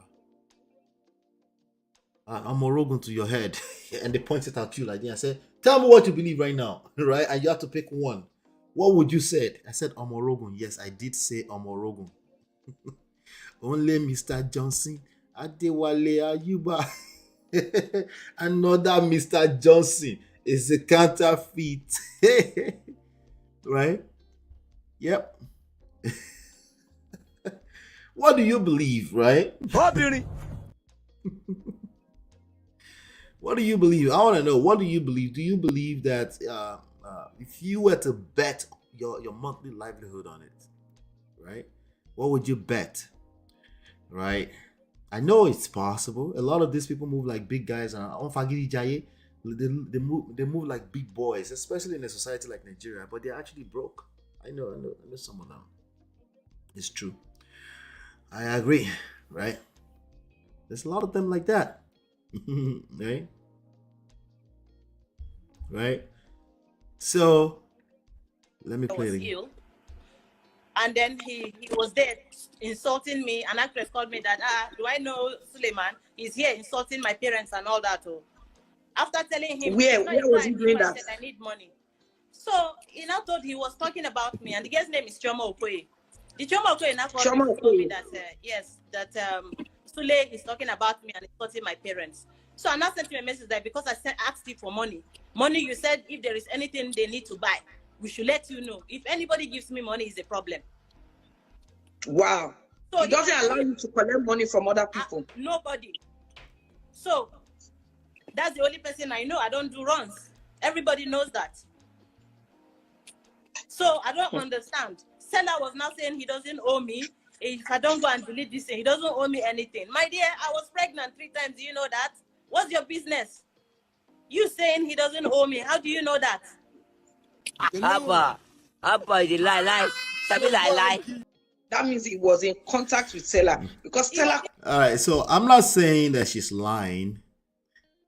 [SPEAKER 5] Morogun to your head and they pointed at you like that and said, tell me what you believe right now, right? And you have to pick one. What would you say? I said Omorogun. Yes, I did say Omorogun. Only Mr. Johnson, Adewale Ayuba. Another Mr. Johnson is a counterfeit. Right? Yep. What do you believe, right? What do you believe? I want to know, what do you believe? Do you believe that if you were to bet your monthly livelihood on it, right? What would you bet? Right? I know it's possible. A lot of these people move like big guys and on Fagiri Jaye, They move like big boys, especially in a society like Nigeria, but they're actually broke. I know some of them. It's true. I agree, right? There's a lot of them like that. Right? Right? So let me
[SPEAKER 9] I
[SPEAKER 5] play
[SPEAKER 9] was
[SPEAKER 5] it again.
[SPEAKER 9] ill. And then he was there insulting me. An actress called me that, do I know Suleiman? He's here insulting my parents and all that. Oh. After telling him,
[SPEAKER 10] Where
[SPEAKER 9] it's not a
[SPEAKER 10] was he
[SPEAKER 9] crime
[SPEAKER 10] doing
[SPEAKER 9] if I
[SPEAKER 10] that?
[SPEAKER 9] said I need money. So he now thought he was talking about me, and the girl's name is Choma Okoye. The Choma Okoye now called me
[SPEAKER 10] Choma
[SPEAKER 9] to tell me
[SPEAKER 10] Okoye.
[SPEAKER 9] that, yes, that Sule is talking about me and insulting my parents. So I now sent him a message that because I asked you for money, you said if there is anything they need to buy, we should let you know. If anybody gives me money, it's a problem.
[SPEAKER 10] Wow.
[SPEAKER 9] So
[SPEAKER 10] He doesn't allow you to collect money from other people.
[SPEAKER 9] Nobody. So that's the only person I know. I don't do runs. Everybody knows that. So I don't understand. Seller was now saying he doesn't owe me. If I don't go and delete this thing, he doesn't owe me anything. My dear, I was pregnant 3 times. Do you know that? What's your business? You saying he doesn't owe me. How do you know that?
[SPEAKER 11] Abba, you lie. Sabi lie.
[SPEAKER 10] That means he was in contact with Stella because Stella.
[SPEAKER 5] All right, so I'm not saying that she's lying.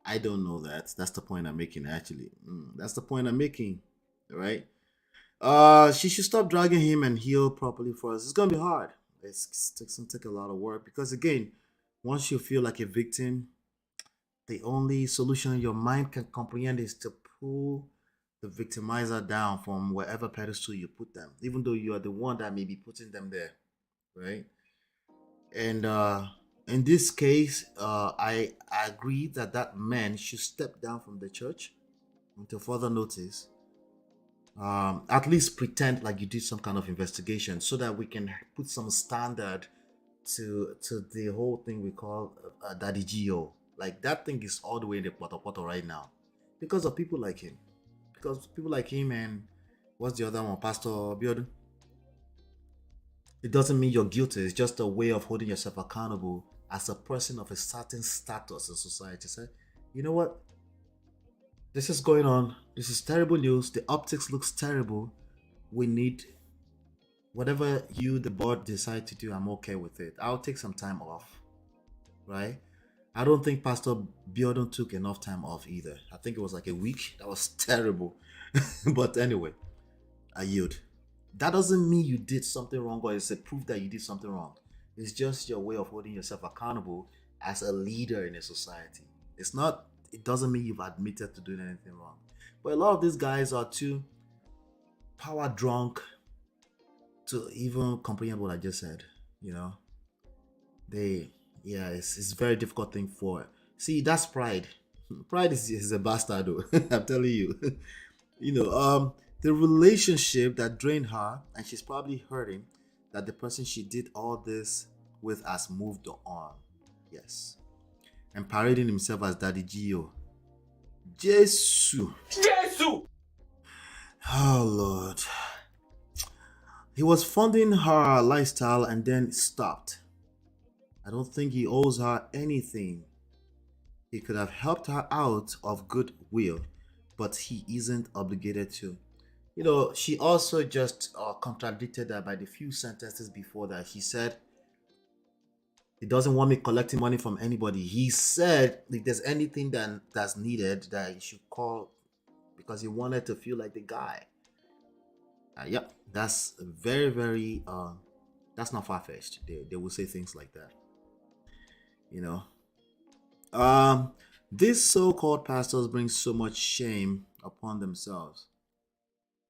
[SPEAKER 5] I don't know that. That's the point I'm making, actually. That's the point I'm making, right? She should stop dragging him and heal properly for us. It's gonna be hard. It's gonna take a lot of work because, again, once you feel like a victim, the only solution your mind can comprehend is to pull the victimizer down from wherever pedestal you put them, even though you are the one that may be putting them there, right? And in this case, I agree that man should step down from the church until further notice. At least pretend like you did some kind of investigation so that we can put some standard to the whole thing we call Daddy Gio. Like, that thing is all the way in the poto right now because of people like him. Because people like him and what's the other one, Pastor Biodun? It doesn't mean you're guilty. It's just a way of holding yourself accountable as a person of a certain status in society. Say, you know what? This is going on. This is terrible news. The optics looks terrible. We need whatever you, the board, decide to do. I'm okay with it. I'll take some time off, right? I don't think Pastor Biodun took enough time off either. I think it was like a week. That was terrible. But anyway, I yield. That doesn't mean you did something wrong or it's a proof that you did something wrong. It's just your way of holding yourself accountable as a leader in a society. It doesn't mean you've admitted to doing anything wrong. But a lot of these guys are too power drunk to even comprehend what I just said. You know, it's a very difficult thing for. See, that's pride. Pride is a bastard, though. I'm telling you. The relationship that drained her, and she's probably hurting that the person she did all this with has moved on. Yes. And parading himself as Daddy Gio. Jesus. Oh, Lord. He was funding her lifestyle and then stopped. I don't think he owes her anything. He could have helped her out of goodwill, but he isn't obligated to. She also just contradicted that by the few sentences before that. He said he doesn't want me collecting money from anybody. He said if there's anything that's needed, that he should call because he wanted to feel like the guy. Yep, that's very, very, that's not far-fetched. They will say things like that. These so-called pastors bring so much shame upon themselves.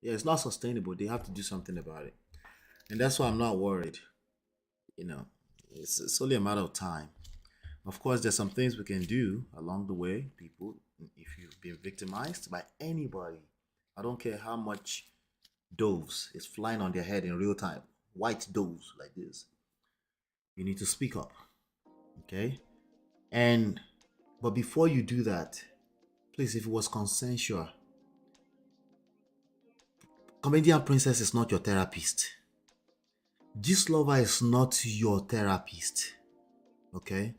[SPEAKER 5] Yeah, it's not sustainable. They have to do something about it. And that's why I'm not worried. It's only a matter of time. Of course, there's some things we can do along the way, people. If you've been victimized by anybody, I don't care how much doves is flying on their head in real time, white doves like this, you need to speak up. Okay? But before you do that, please, if it was consensual, Comedian Princess is not your therapist. This lover is not your therapist. Okay?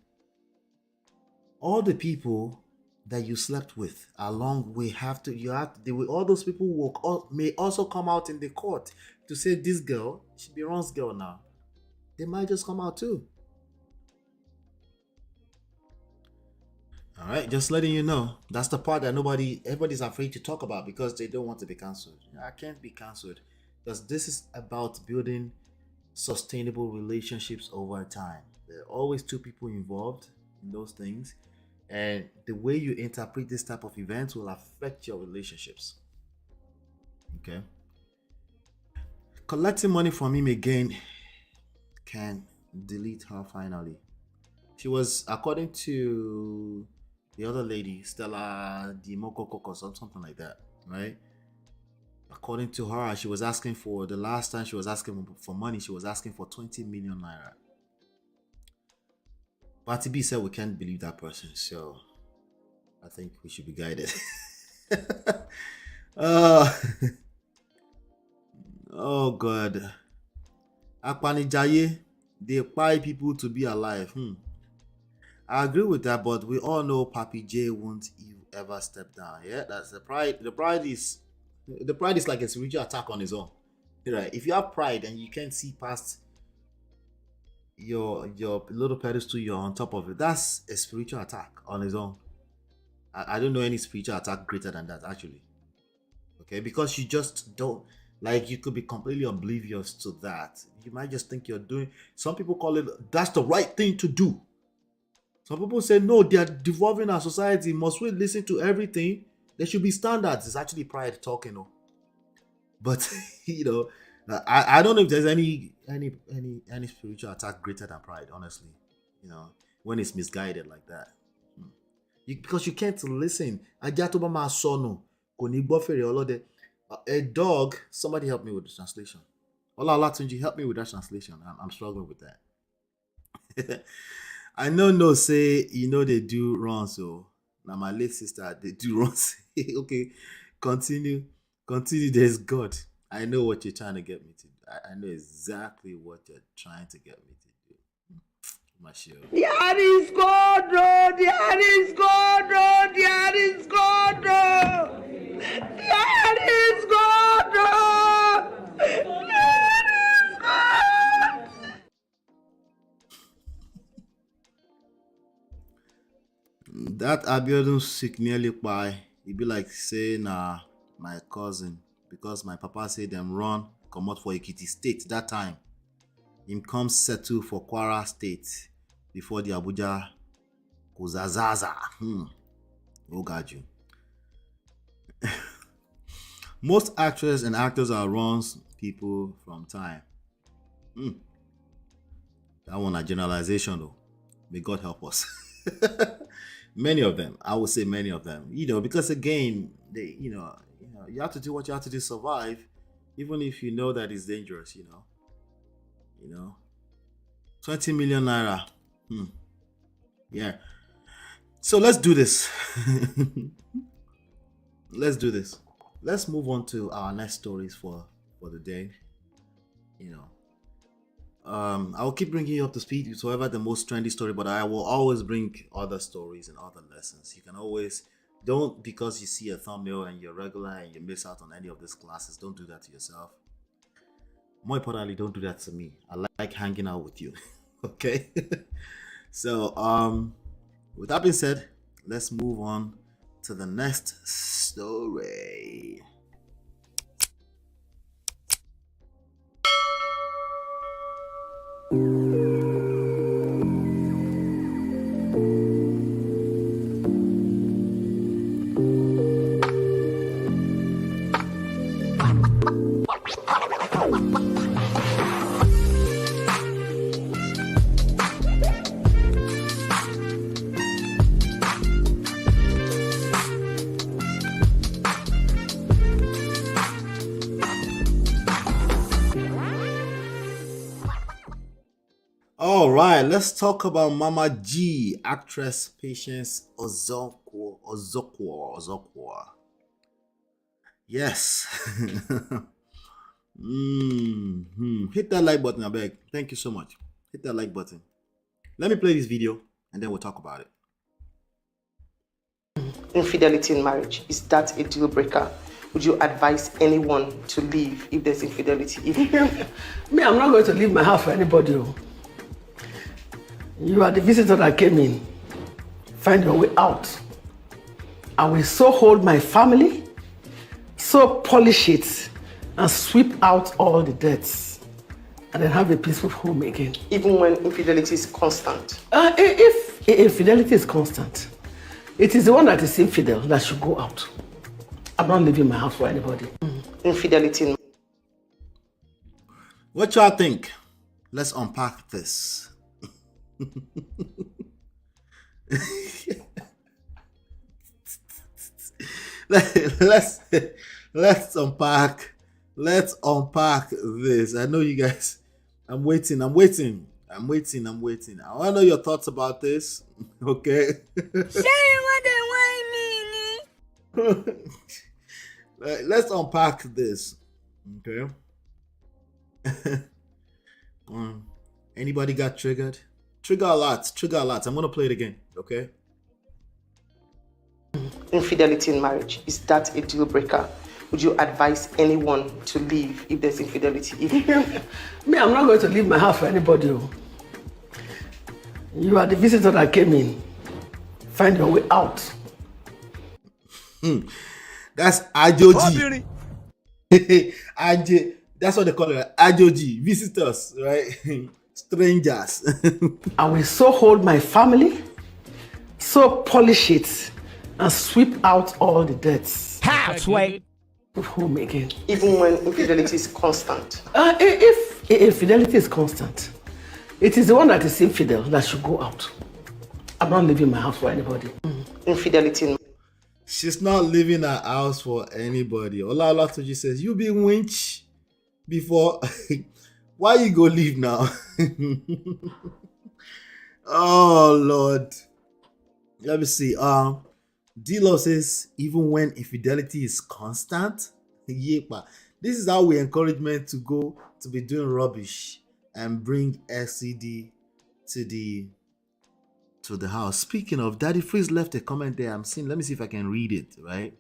[SPEAKER 5] All the people that you slept with along will have to, all those people may also come out in the court to say this girl should be Ron's girl now. They might just come out too. All right, just letting you know. That's the part that everybody's afraid to talk about because they don't want to be cancelled. I can't be cancelled because this is about building sustainable relationships over time. There are always two people involved in those things, and the way you interpret this type of events will affect your relationships. Okay. Collecting money from him again can delete her finally. She was, according to the other lady, Stella Dimokoko or something like that, right? According to her, she was asking for, the last time she was asking for money, she was asking for 20 million naira. But B said we can't believe that person, so I think we should be guided. Oh God. Akpanijaye, they pay people to be alive. I agree with that, but we all know Papi J won't ever step down. Yeah, that's the pride. The pride is like a spiritual attack on his own. Right? If you have pride and you can't see past your little pedestal you're on top of it, that's a spiritual attack on his own. I don't know any spiritual attack greater than that, actually. Okay, because you just don't, like, you could be completely oblivious to that. You might just think you're doing, some people call it, that's the right thing to do. Some people say, no, they are devolving our society. Must we listen to everything? There should be standards. It's actually pride talking. But, I don't know if there's any spiritual attack greater than pride, honestly. When it's misguided like that. Because you can't listen. A dog, somebody help me with the translation. Ola Latunji, help me with that translation. I'm struggling with that. I no say they do wrong, so now my late sister they do wrong. Okay, continue. There's God. I know what you're trying to get me to do. I know exactly what you're trying to get me to do.
[SPEAKER 6] There is God, oh, there is God, oh, there is God, oh. There is God, oh. There is God.
[SPEAKER 5] That Abiodun sick nearly by. He be like saying, my cousin, because my papa say them run, come out for Ekiti State that time. Him come settle for Kwara State before the Abuja Kuzazaza. Oh God, you. Most actors and actors are runs people from time. That one a generalization though. May God help us. Many of them, I would say many of them, because again, they, you have to do what you have to do to survive, even if you know that it's dangerous, 20 million naira. Yeah. So let's do this. Let's move on to our next stories for the day. I'll keep bringing you up to speed with whoever the most trendy story, but I will always bring other stories and other lessons. You can always, don't, because you see a thumbnail and you're regular and you miss out on any of these classes, don't do that to yourself. More importantly, don't do that to me. I like hanging out with you. Okay? So, with that being said, let's move on to the next story. All right, let's talk about Mama G, actress Patience Ozokwa. Yes. Hit that like button, I beg. Thank you so much. Hit that like button. Let me play this video and then we'll talk about it.
[SPEAKER 12] Infidelity in marriage, is that a deal breaker? Would you advise anyone to leave if there's infidelity?
[SPEAKER 13] Me, I'm not going to leave my house for anybody. Oh. You are the visitor that came in. Find your way out. I will so hold my family, so polish it, and sweep out all the debts, and then have a peaceful home again.
[SPEAKER 12] Even when infidelity is constant?
[SPEAKER 13] If infidelity is constant, it is the one that is infidel that should go out. I'm not leaving my house for anybody.
[SPEAKER 12] Infidelity.
[SPEAKER 5] What y'all think? Let's unpack this. let's unpack this. I know you guys. I'm waiting. I want to know your thoughts about this. Okay. Let's unpack this. Okay. Anybody got triggered? Trigger a lot. I'm gonna play it again. Okay.
[SPEAKER 12] Infidelity in marriage, is that a deal breaker? Would you advise anyone to leave if there's infidelity?
[SPEAKER 13] Me, I'm not going to leave my house for anybody. Oh. You are the visitor that came in. Find your way out.
[SPEAKER 5] That's Ajoji. That's what they call it. Ajoji. Visitors, right? Strangers.
[SPEAKER 13] I will so hold my family, so polish it, and sweep out all the debts.
[SPEAKER 11] Halfway.
[SPEAKER 13] Home again.
[SPEAKER 12] Even when infidelity is constant?
[SPEAKER 13] If infidelity is constant, it is the one that is infidel that should go out. I'm not leaving my house for anybody.
[SPEAKER 12] Infidelity.
[SPEAKER 5] She's not leaving her house for anybody. Ola Olatoji says, you be winch before. Why you go leave now? Oh, Lord. Let me see. D-Law says, even when infidelity is constant, yepa. This is how we encourage men to go to be doing rubbish and bring SCD to the house. Speaking of, Daddy Freeze left a comment there. Let me see if I can read it, right?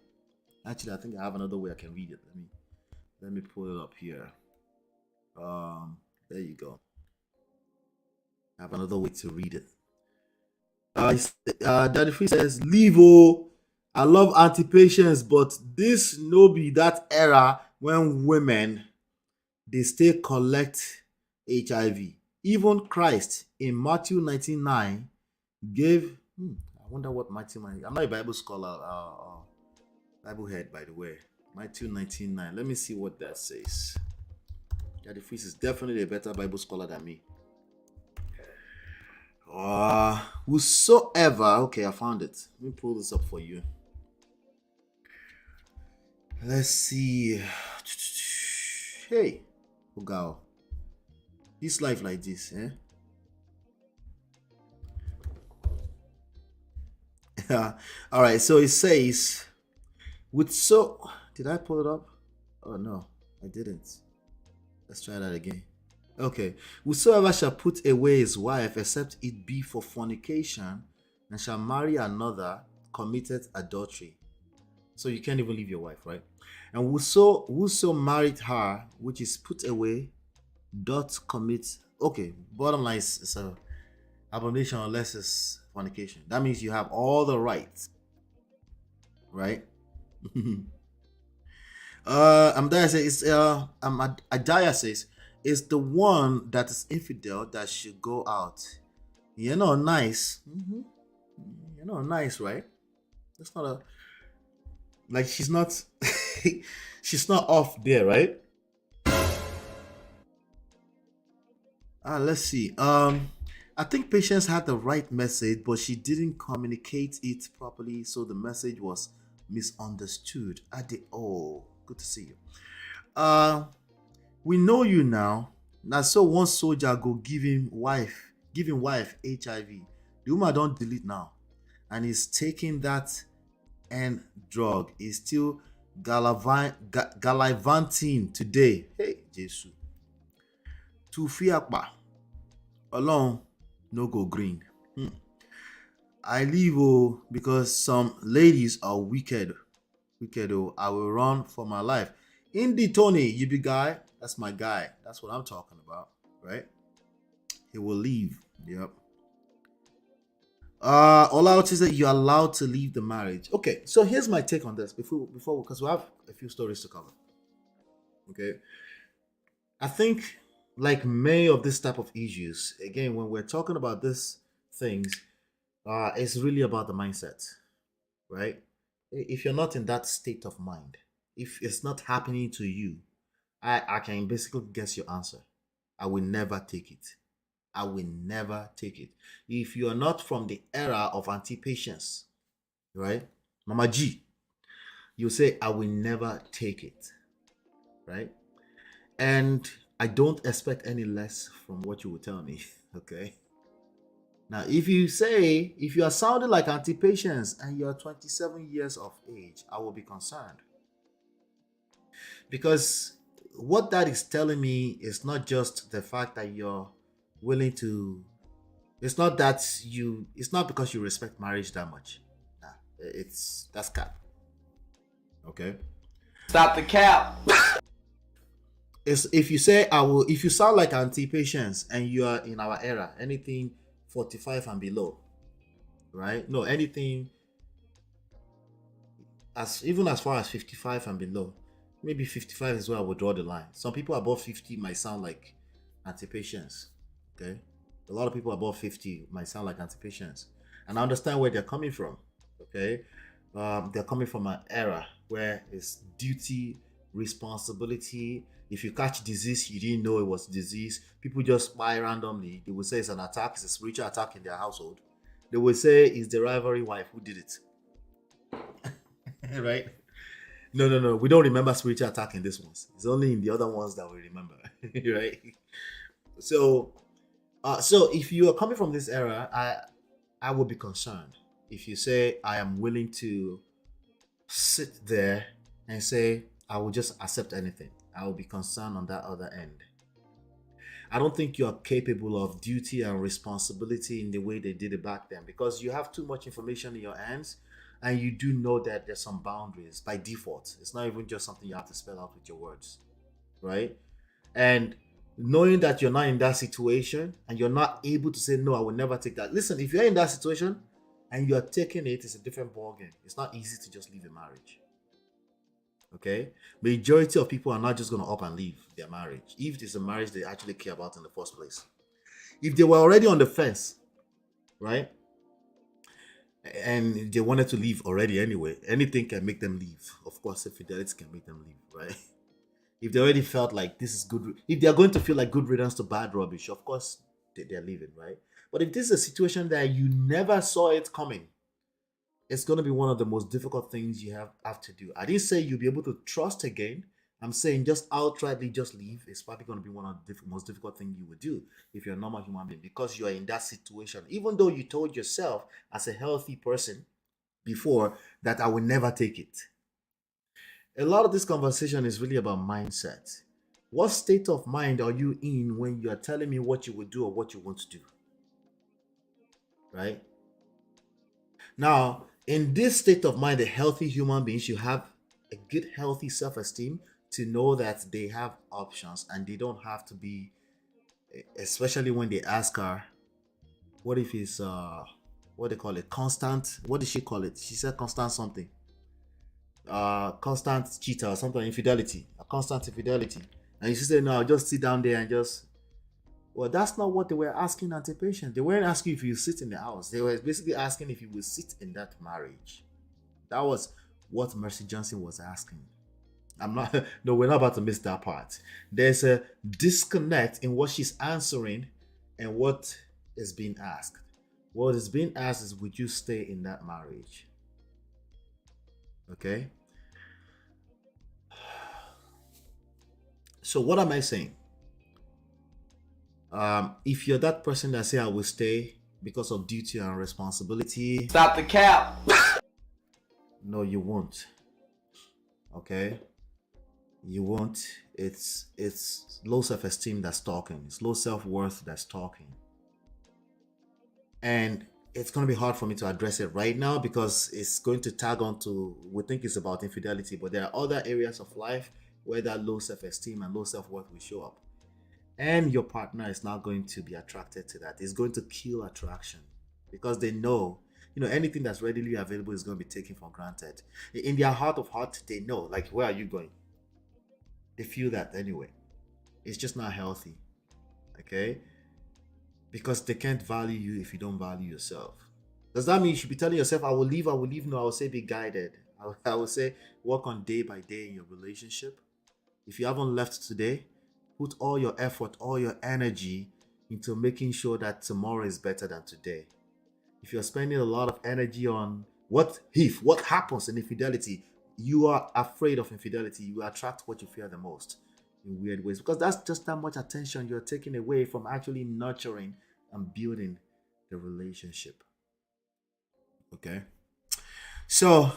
[SPEAKER 5] Actually, I think I have another way I can read it. Let me pull it up here. There you go. I have another way to read it. Daddy Freeze says, leave, oh. I love anti-patience, but this no be that era when women they stay collect HIV. Even Christ in Matthew 19:9 gave. I wonder what Matthew. I'm not a Bible scholar, Bible head, by the way. Matthew 19:9. Let me see what that says. Daddy Freeze is definitely a better Bible scholar than me. Whosoever. Okay, I found it. Let me pull this up for you. Let's see. Hey, Ogao. This life like this, eh? All right, so it says, did I pull it up? Oh, no, I didn't. Let's try that again. Okay. Whosoever shall put away his wife, except it be for fornication, and shall marry another, committed adultery. So you can't even leave your wife, right? And whoso married her, which is put away, doth commit. Okay, bottom line is it's a abomination unless it's fornication. That means you have all the rights, right? Adaya says it's the one that is infidel that should go out. You know, nice. You know, nice, right? That's not a like she's not she's not off there, right? Let's see. I think Patience had the right message, but she didn't communicate it properly, so the message was misunderstood. Oh, good to see you. We know you now. Now, so one soldier go give him wife HIV. The woman don't delete now, and he's taking that and drug. He's still gallivanting today. Hey, Jesus. To fiakba alone no go green. I leave because some ladies are wicked. Wicked I will run for my life. Indie Tony, you be guy. That's my guy. That's what I'm talking about. Right? He will leave. Yep. Allowed to say you're allowed to leave the marriage. Okay, so here's my take on this before because we have a few stories to cover. Okay. I think like many of this type of issues, again, when we're talking about these things, it's really about the mindset, right? If you're not in that state of mind, if it's not happening to you, I can basically guess your answer. I will never take it. I will never take it. If you are not from the era of anti-patience, right? Mama G, you say, I will never take it, right? And I don't expect any less from what you will tell me, okay? Now, if you are sounding like anti-patience and you're 27 years of age, I will be concerned. Because what that is telling me is not just the fact that you're willing to, it's not because you respect marriage that much. Nah, that's cap. Okay?
[SPEAKER 14] Stop the cap.
[SPEAKER 5] If you sound like anti-patience and you are in our era, anything 45 and below, right? No, anything even as far as 55 and below, maybe 55 is where I would draw the line. Some people above 50 might sound like anti-patience, okay? A lot of people above 50 might sound like anti-patience, and I understand where they're coming from, okay? They're coming from an era where it's duty, responsibility. If you catch disease, you didn't know it was disease. People just spy randomly. They will say it's an attack, it's a spiritual attack in their household. They will say it's the rivalry wife who did it. Right? No. We don't remember spiritual attack in this ones. It's only in the other ones that we remember. Right? So if you are coming from this era, I would be concerned. If you say I am willing to sit there and say I will just accept anything, I will be concerned on that other end. I don't think you are capable of duty and responsibility in the way they did it back then, because you have too much information in your hands and you do know that there's some boundaries by default. It's not even just something you have to spell out with your words, right? And knowing that you're not in that situation and you're not able to say, no, I will never take that. Listen, if you're in that situation and you're taking it, it's a different ballgame. It's not easy to just leave a marriage. Okay? Majority of people are not just going to up and leave their marriage if it's a marriage they actually care about in the first place. If they were already on the fence, right? And they wanted to leave already anyway, anything can make them leave. Of course, infidelity can make them leave, right? If they already felt like this is good, if they're going to feel like good riddance to bad rubbish, of course they're leaving, right? But if this is a situation that you never saw it coming, it's going to be one of the most difficult things you have to do. I didn't say you'll be able to trust again. I'm saying just outrightly just leave is probably going to be one of the most difficult things you would do if you're a normal human being, because you are in that situation. Even though you told yourself as a healthy person before that I will never take it. A lot of this conversation is really about mindset. What state of mind are you in when you are telling me what you would do or what you want to do? Right? Now, in this state of mind, the healthy human beings, you have a good, healthy self-esteem to know that they have options and they don't have to be, especially when they ask her, what if it's, what they call it, constant, what did she call it? She said constant something. Constant cheater or something, infidelity, a constant infidelity. And she said, no, I'll just sit down there and just, well, that's not what they were asking anti-patient. They weren't asking if you sit in the house. They were basically asking if you will sit in that marriage. That was what Mercy Johnson was asking. No, we're not about to miss that part. There's a disconnect in what she's answering and what is being asked. What is being asked is, would you stay in that marriage? Okay? So what am I saying? If you're that person that say I will stay because of duty and responsibility,
[SPEAKER 14] stop the cap.
[SPEAKER 5] No, you won't. Okay? You won't. It's low self-esteem that's talking. It's low self-worth that's talking. And it's going to be hard for me to address it right now because it's going to tag on to, we think it's about infidelity, but there are other areas of life where that low self-esteem and low self-worth will show up. And your partner is not going to be attracted to that. It's going to kill attraction because they know, anything that's readily available is going to be taken for granted. In their heart of heart, they know, like, where are you going? They feel that anyway. It's just not healthy. Okay? Because they can't value you if you don't value yourself. Does that mean you should be telling yourself, I will leave, I will leave? No, I will say be guided. I will say work on day by day in your relationship. If you haven't left today, put all your effort, all your energy into making sure that tomorrow is better than today. If you're spending a lot of energy on what happens in infidelity, you are afraid of infidelity. You attract what you fear the most in weird ways because that's just that much attention you're taking away from actually nurturing and building the relationship. Okay. So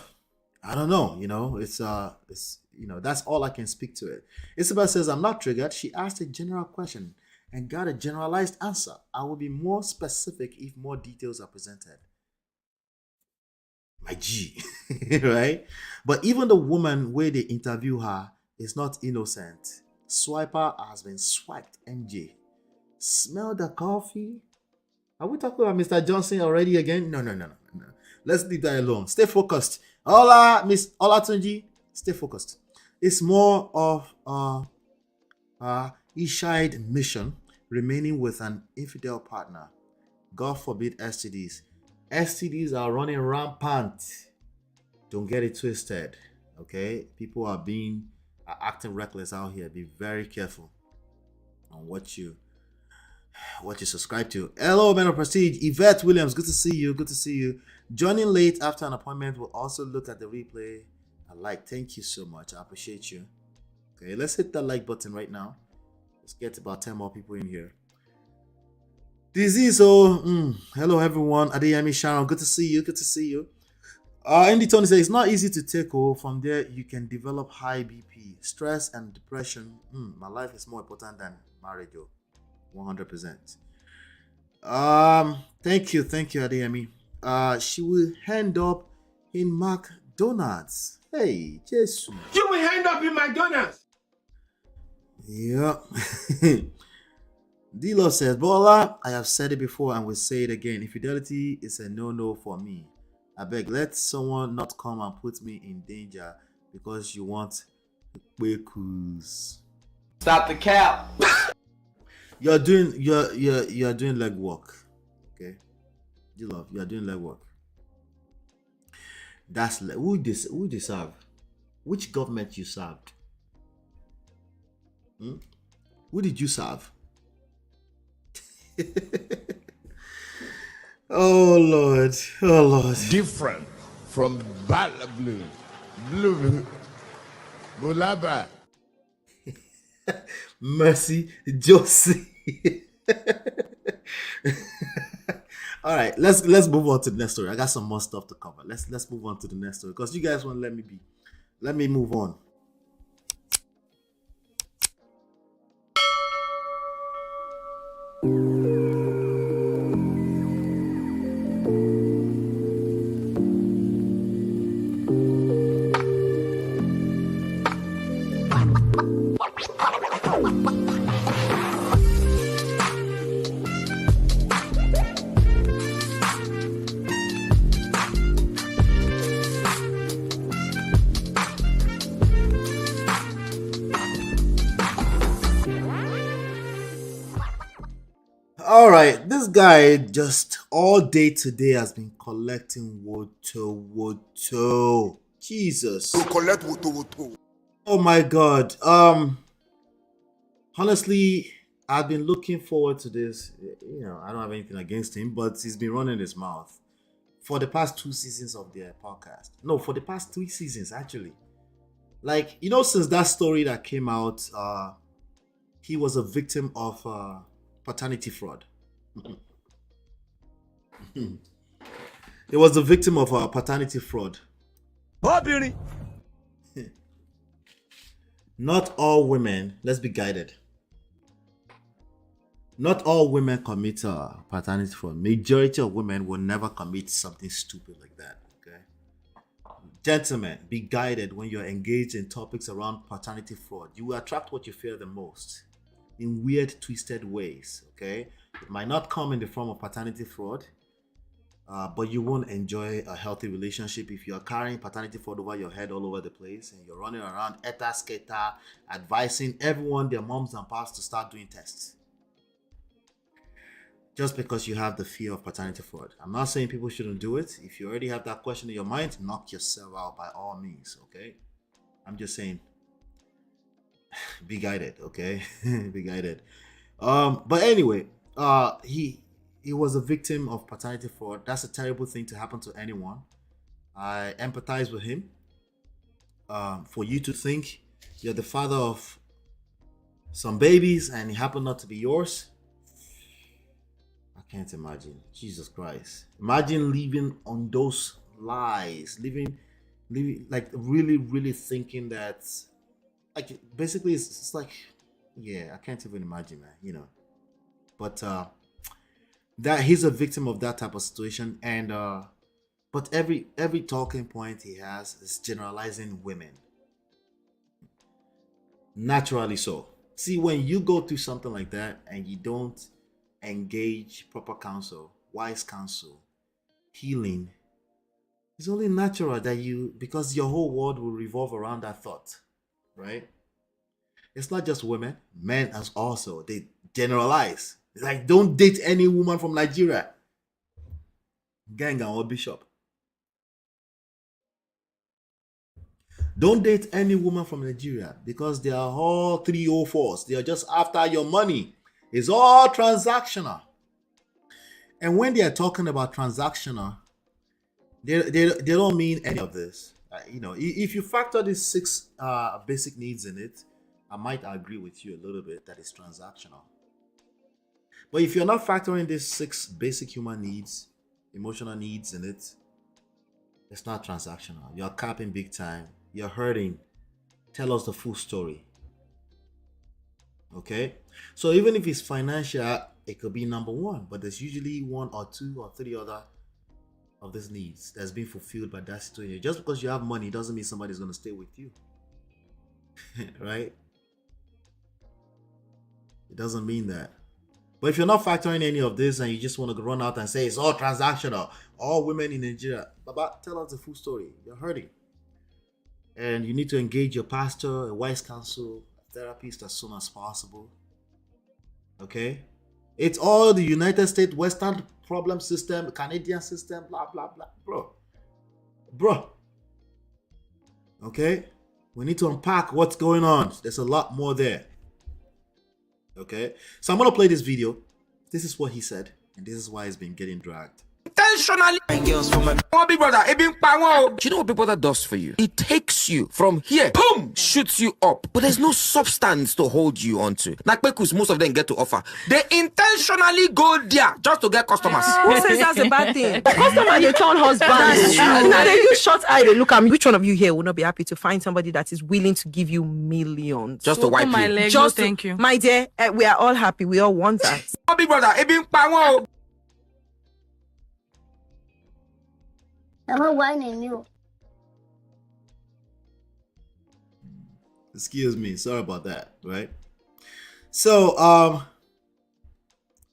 [SPEAKER 5] I don't know, it's that's all I can speak to it. Isabel says, I'm not triggered. She asked a general question and got a generalized answer. I will be more specific if more details are presented. My G, right? But even the woman where they interview her is not innocent. Swiper has been swiped, MJ. Smell the coffee? Are we talking about Mr. Johnson already again? No. Let's leave that alone. Stay focused. Hola, Miss Olatunji. Stay focused. It's more of a Ishide mission, remaining with an infidel partner. God forbid STDs. STDs are running rampant. Don't get it twisted. Okay? People are acting reckless out here. Be very careful on what you subscribe to. Hello, Man of Prestige. Yvette Williams, good to see you. Good to see you. Joining late after an appointment will also look at the replay. Thank you so much. I appreciate you. Okay, let's hit that like button right now. Let's get about 10 more people in here. Hello everyone. Adeyemi Sharon, good to see you. Good to see you. Andy Tony says it's not easy to take. From there, you can develop high BP, stress, and depression. My life is more important than marriage, 100%. Thank you, Adeyemi. She will end up in McDonald's. Hey, Jesus.
[SPEAKER 15] You will end up in McDonald's.
[SPEAKER 5] Yeah. D-Lo says, Bola, I have said it before and will say it again. Infidelity is a no-no for me. I beg, let someone not come and put me in danger because you want cruise.
[SPEAKER 14] Stop the cap.
[SPEAKER 5] You're doing leg work. Okay? D-Love, you're doing leg work. That's who they serve? Which government you served? Who did you serve? Oh Lord.
[SPEAKER 15] Different from blue Bulaba.
[SPEAKER 5] Mercy Josie. All right, let's move on to the next story. I got some more stuff to cover. Let's move on to the next story because you guys won't let me be. Let me move on. All right, this guy just all day today has been collecting woto. Jesus.
[SPEAKER 15] Collect woto.
[SPEAKER 5] Oh my God. Honestly, I've been looking forward to this. I don't have anything against him, but he's been running his mouth for the past 2 seasons of their podcast. No, for the past 3 seasons actually. Since that story that came out, he was a victim of paternity fraud. He was a victim of paternity fraud. Not all women, let's be guided. Not all women commit paternity fraud. Majority of women will never commit something stupid like that. Okay, gentlemen, be guided when you're engaged in topics around paternity fraud. You will attract what you fear the most in weird, twisted ways. Okay, it might not come in the form of paternity fraud, but you won't enjoy a healthy relationship if you're carrying paternity fraud over your head all over the place and you're running around eta sketa advising everyone, their moms and papas, to start doing tests just because you have the fear of paternity fraud. I'm not saying people shouldn't do it. If you already have that question in your mind, knock yourself out by all means, okay? I'm just saying, be guided, okay? Be guided. But anyway, he was a victim of paternity fraud. That's a terrible thing to happen to anyone. I empathize with him. For you to think you're the father of some babies and it happened not to be yours, I can't imagine. Jesus Christ. Imagine living on those lies, living like really thinking that, like, basically it's like, yeah, I can't even imagine, man, you know. But that he's a victim of that type of situation, and but every talking point he has is generalizing women. Naturally so. See, when you go through something like that and you don't engage proper counsel, wise counsel, healing, it's only natural that you, because your whole world will revolve around that thought, right? It's not just women, men as also. They generalize. Like, don't date any woman from Nigeria. Ganga or bishop. Don't date any woman from Nigeria because they are all 304s. They are just after your money. It's all transactional. And when they are talking about transactional, they don't mean any of this. You know, if you factor these 6 basic needs in it, I might agree with you a little bit that it's transactional. But if you're not factoring these 6 basic human needs, emotional needs in it, it's not transactional. You're capping big time. You're hurting. Tell us the full story. Okay? So even if it's financial, it could be number 1, but there's usually 1 or 2 or 3 other of these needs that's being fulfilled by that situation. Just because you have money doesn't mean somebody's going to stay with you. Right? It doesn't mean that. But if you're not factoring any of this and you just want to run out and say it's all transactional, all women in Nigeria, Baba, tell us the full story. You're hurting. And you need to engage your pastor, a wise counsel, a therapist as soon as possible. Okay? It's all the United States Western problem system, Canadian system, blah, blah, blah. Bro. Okay? We need to unpack what's going on. There's a lot more there. Okay? So I'm going to play this video. This is what he said. And this is why he's been getting dragged.
[SPEAKER 16] Intentionally, girls from my big brother. Do you know what Big Brother does for you? It takes you from here, boom, shoots you up, but there's no substance to hold you onto. Like Pekus, most of them get to offer. They intentionally go there just to get customers.
[SPEAKER 17] Who says that's a bad thing?
[SPEAKER 6] Customer, they turn husband.
[SPEAKER 17] Now they use short eye. They look at me. Which one of you here will not be happy to find somebody that is willing to give you millions?
[SPEAKER 16] Just to wipe
[SPEAKER 17] my
[SPEAKER 16] you.
[SPEAKER 17] leg, just no, thank you. My dear, we are all happy. We all want that.
[SPEAKER 16] Big Brother,
[SPEAKER 8] I'm whining you.
[SPEAKER 5] Excuse me, sorry about that, right? So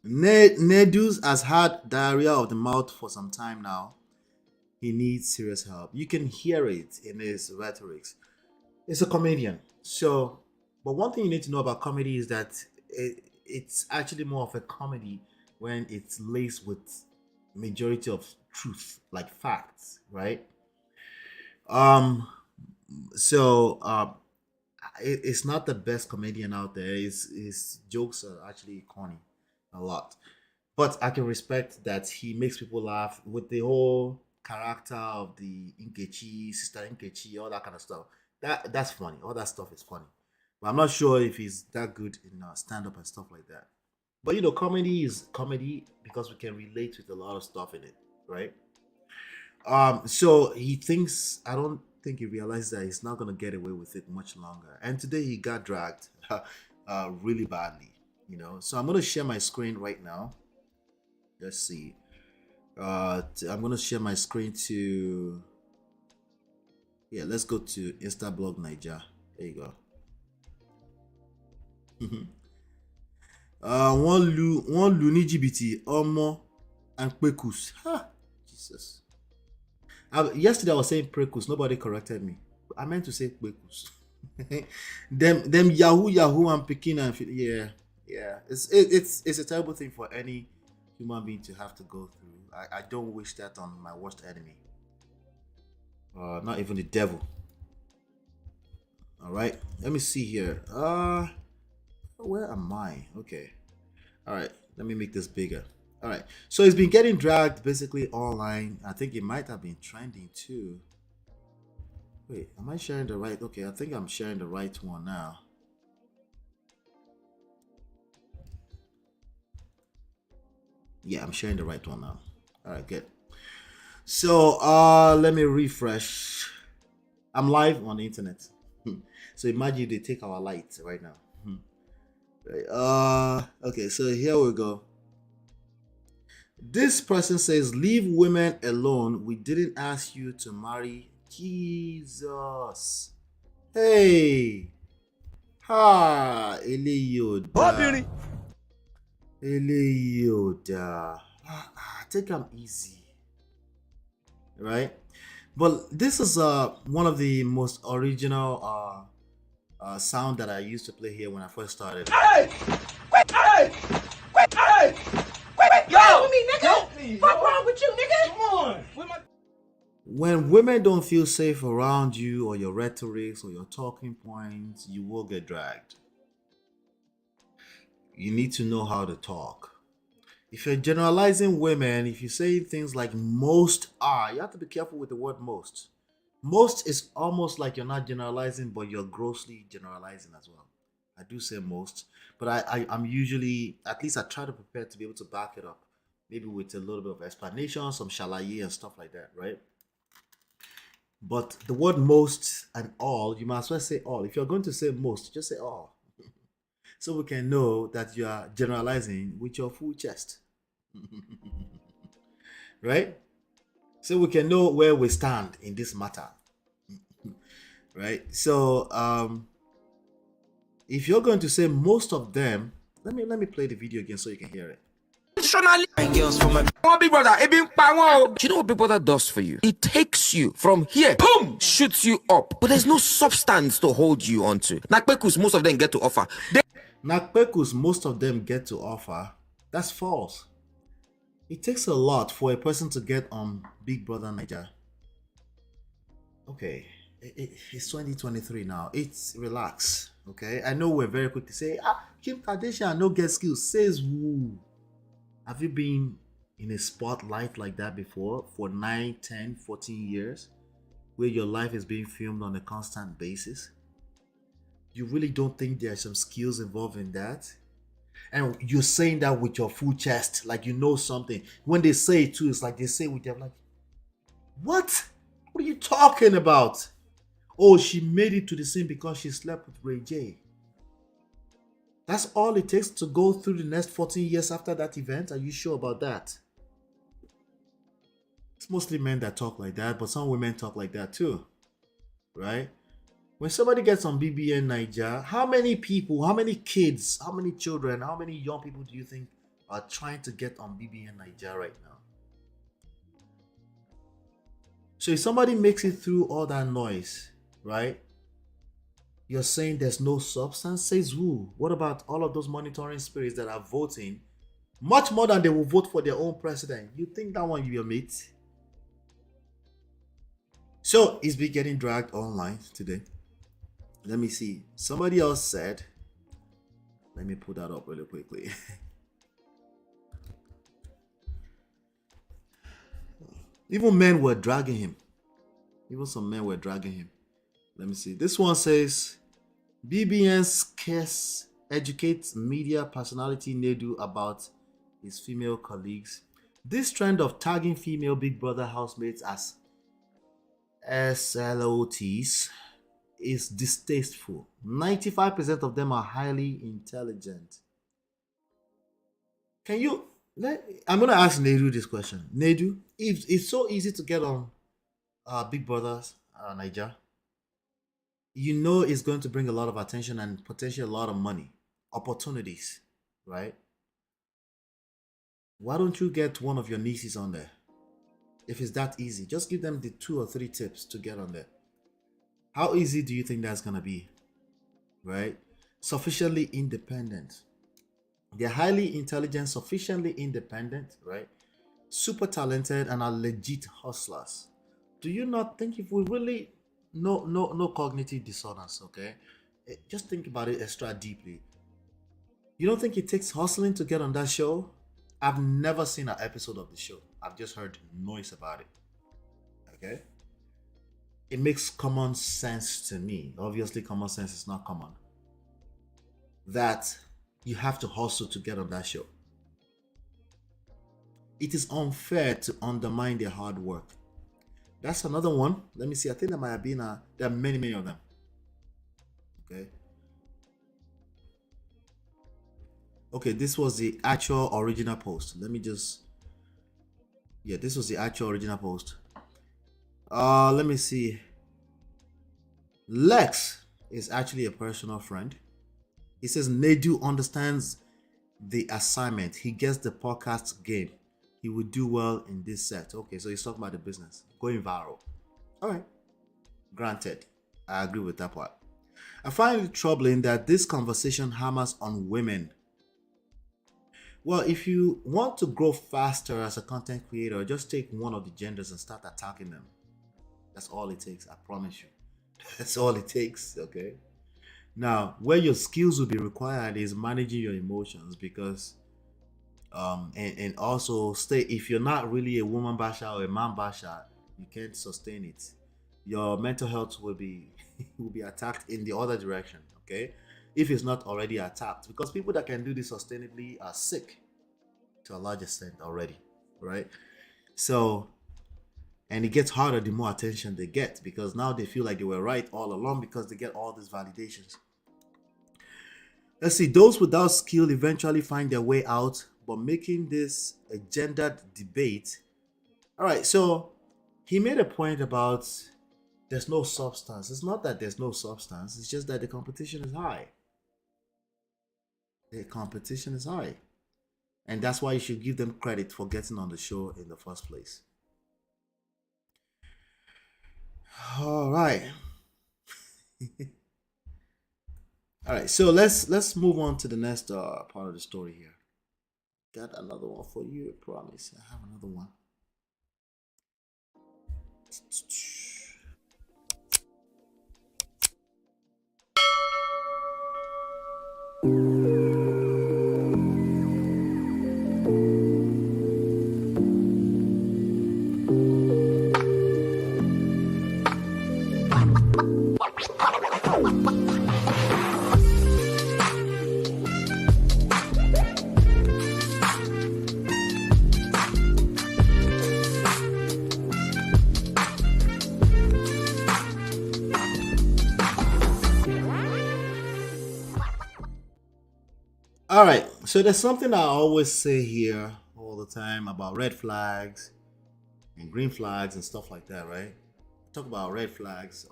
[SPEAKER 5] Nedus has had diarrhea of the mouth for some time now. He needs serious help. You can hear it in his rhetorics. It's a comedian. So, but one thing you need to know about comedy is that it's actually more of a comedy when it's laced with majority of truth, like facts, right? It's not the best comedian out there. His jokes are actually corny a lot, but I can respect that he makes people laugh with the whole character of the Nkechi, Sister Nkechi, all that kind of stuff. That's funny. All that stuff is funny, but I'm not sure if he's that good in stand-up and stuff like that. But you know, comedy is comedy because we can relate with a lot of stuff in it, right? So he thinks, I don't think he realizes that he's not gonna get away with it much longer. And today he got dragged really badly. So I'm gonna share my screen right now. Let's see. I'm gonna share my screen to. Yeah, let's go to Instablog Niger. There you go. One Luni GBT Omo and Kwekus. Ha, Jesus. Yesterday I was saying Prekus. Nobody corrected me. I meant to say Kwekus. them Yahoo and Pekin and yeah. It's a terrible thing for any human being to have to go through. I don't wish that on my worst enemy. Not even the devil. All right, let me see here. Where am I? Okay. All right, let me make this bigger. All right, so it's been getting dragged basically online. I think it might have been trending too. Wait, am I sharing the right? Okay, I think I'm sharing the right one now. Yeah, I'm sharing the right one now. All right, good. So let me refresh. I'm live on the internet. So imagine they take our light right now. Right. Okay, so here we go. This person says, leave women alone. We didn't ask you to marry. Jesus. Hey. Ha. Eliyoda. Eliyoda. Take them easy. Right? But this is one of the most original sound that I used to play here when I first started.
[SPEAKER 14] Hey! Wait! Hey! Wait! Hey! Wait! Yo! With me, nigga! Help me! What's wrong with you, nigga? Come on!
[SPEAKER 5] When women don't feel safe around you or your rhetorics or your talking points, you will get dragged. You need to know how to talk. If you're generalizing women, if you say things like most are, you have to be careful with the word most. Most is almost like you're not generalizing, but you're grossly generalizing as well. I do say most, but I'm usually, at least I try to prepare to be able to back it up. Maybe with a little bit of explanation, some shalaye and stuff like that, right? But the word most and all, you might as well say all. If you're going to say most, just say all. So we can know that you are generalizing with your full chest. Right? So we can know where we stand in this matter. Right? So if you're going to say most of them, let me play the video again so you can hear it.
[SPEAKER 16] Big brother, you know what Big Brother does for you? It takes you from here, boom, shoots you up, but there's no substance to hold you onto. Nakpekus, most of them get to offer.
[SPEAKER 5] Nakpekus, most of them get to offer. That's false. It takes a lot for a person to get on Big Brother Niger. Okay, it's 2023 now. It's relax. Okay, I know we're very quick to say, Kim Kardashian no get skills. Says who? Have you been in a spotlight like that before for 9, 10, 14 years where your life is being filmed on a constant basis? You really don't think there are some skills involved in that? And you're saying that with your full chest, like you know something. When they say it too, it's like they say with them, like, what? What are you talking about? Oh, she made it to the scene because she slept with Ray J. That's all it takes to go through the next 14 years after that event? Are you sure about that? It's mostly men that talk like that, but some women talk like that too. Right? When somebody gets on BBN Niger, how many people, how many kids, how many children, how many young people do you think are trying to get on BBN Niger right now? So if somebody makes it through all that noise, right? You're saying there's no substance? Says who? What about all of those monitoring spirits that are voting much more than they will vote for their own president? You think that one your mate? So it's been getting dragged online today. Let me see. Somebody else said, let me put that up really quickly. Even men were dragging him. Even some men were dragging him. Let me see. This one says, BBN's case educates media personality Nedu about his female colleagues. This trend of tagging female Big Brother housemates as SLOTs is distasteful. 95% of them are highly intelligent. Can you? I'm gonna ask Nedu this question. Nedu, if it's so easy to get on Big Brothers Niger, you know it's going to bring a lot of attention and potentially a lot of money, opportunities, right? Why don't you get one of your nieces on there? If it's that easy, just give them the 2 or 3 tips to get on there. How easy do you think that's gonna be? Right? Sufficiently independent. They're highly intelligent, sufficiently independent, right? Super talented and are legit hustlers. Do you not think if we really no cognitive dissonance, okay? Just think about it extra deeply. You don't think it takes hustling to get on that show? I've never seen an episode of the show. I've just heard noise about it. Okay? It makes common sense to me. Obviously, common sense is not common. That you have to hustle to get on that show. It is unfair to undermine their hard work. That's another one. Let me see. I think there might have been there are many of them. Okay. Okay, this was the actual original post. Let me just... Yeah, this was the actual original post. Let me see. Lex is actually a personal friend. He says Nedu understands the assignment. He gets the podcast game. He would do well in this set. Okay, so he's talking about the business. Going viral. All right. Granted. I agree with that part. I find it troubling that this conversation hammers on women. Well, if you want to grow faster as a content creator, just take one of the genders and start attacking them. That's all it takes, I promise you. That's all it takes, okay? Now, where your skills will be required is managing your emotions, because and also if you're not really a woman basher or a man basher, you can't sustain it. Your mental health will be attacked in the other direction, okay? If it's not already attacked, because people that can do this sustainably are sick to a large extent already, right? So, and it gets harder the more attention they get, because now they feel like they were right all along because they get all these validations. Let's see, those without skill eventually find their way out, but making this a gendered debate. All right, so he made a point about there's no substance. It's not that there's no substance, it's just that the competition is high. The competition is high. And that's why you should give them credit for getting on the show in the first place. All right. All right, so let's move on to the next part of the story here. Got another one for you, I promise. I have another one. All right, so there's something I always say here all the time about red flags and green flags and stuff like that, right? Talk about red flags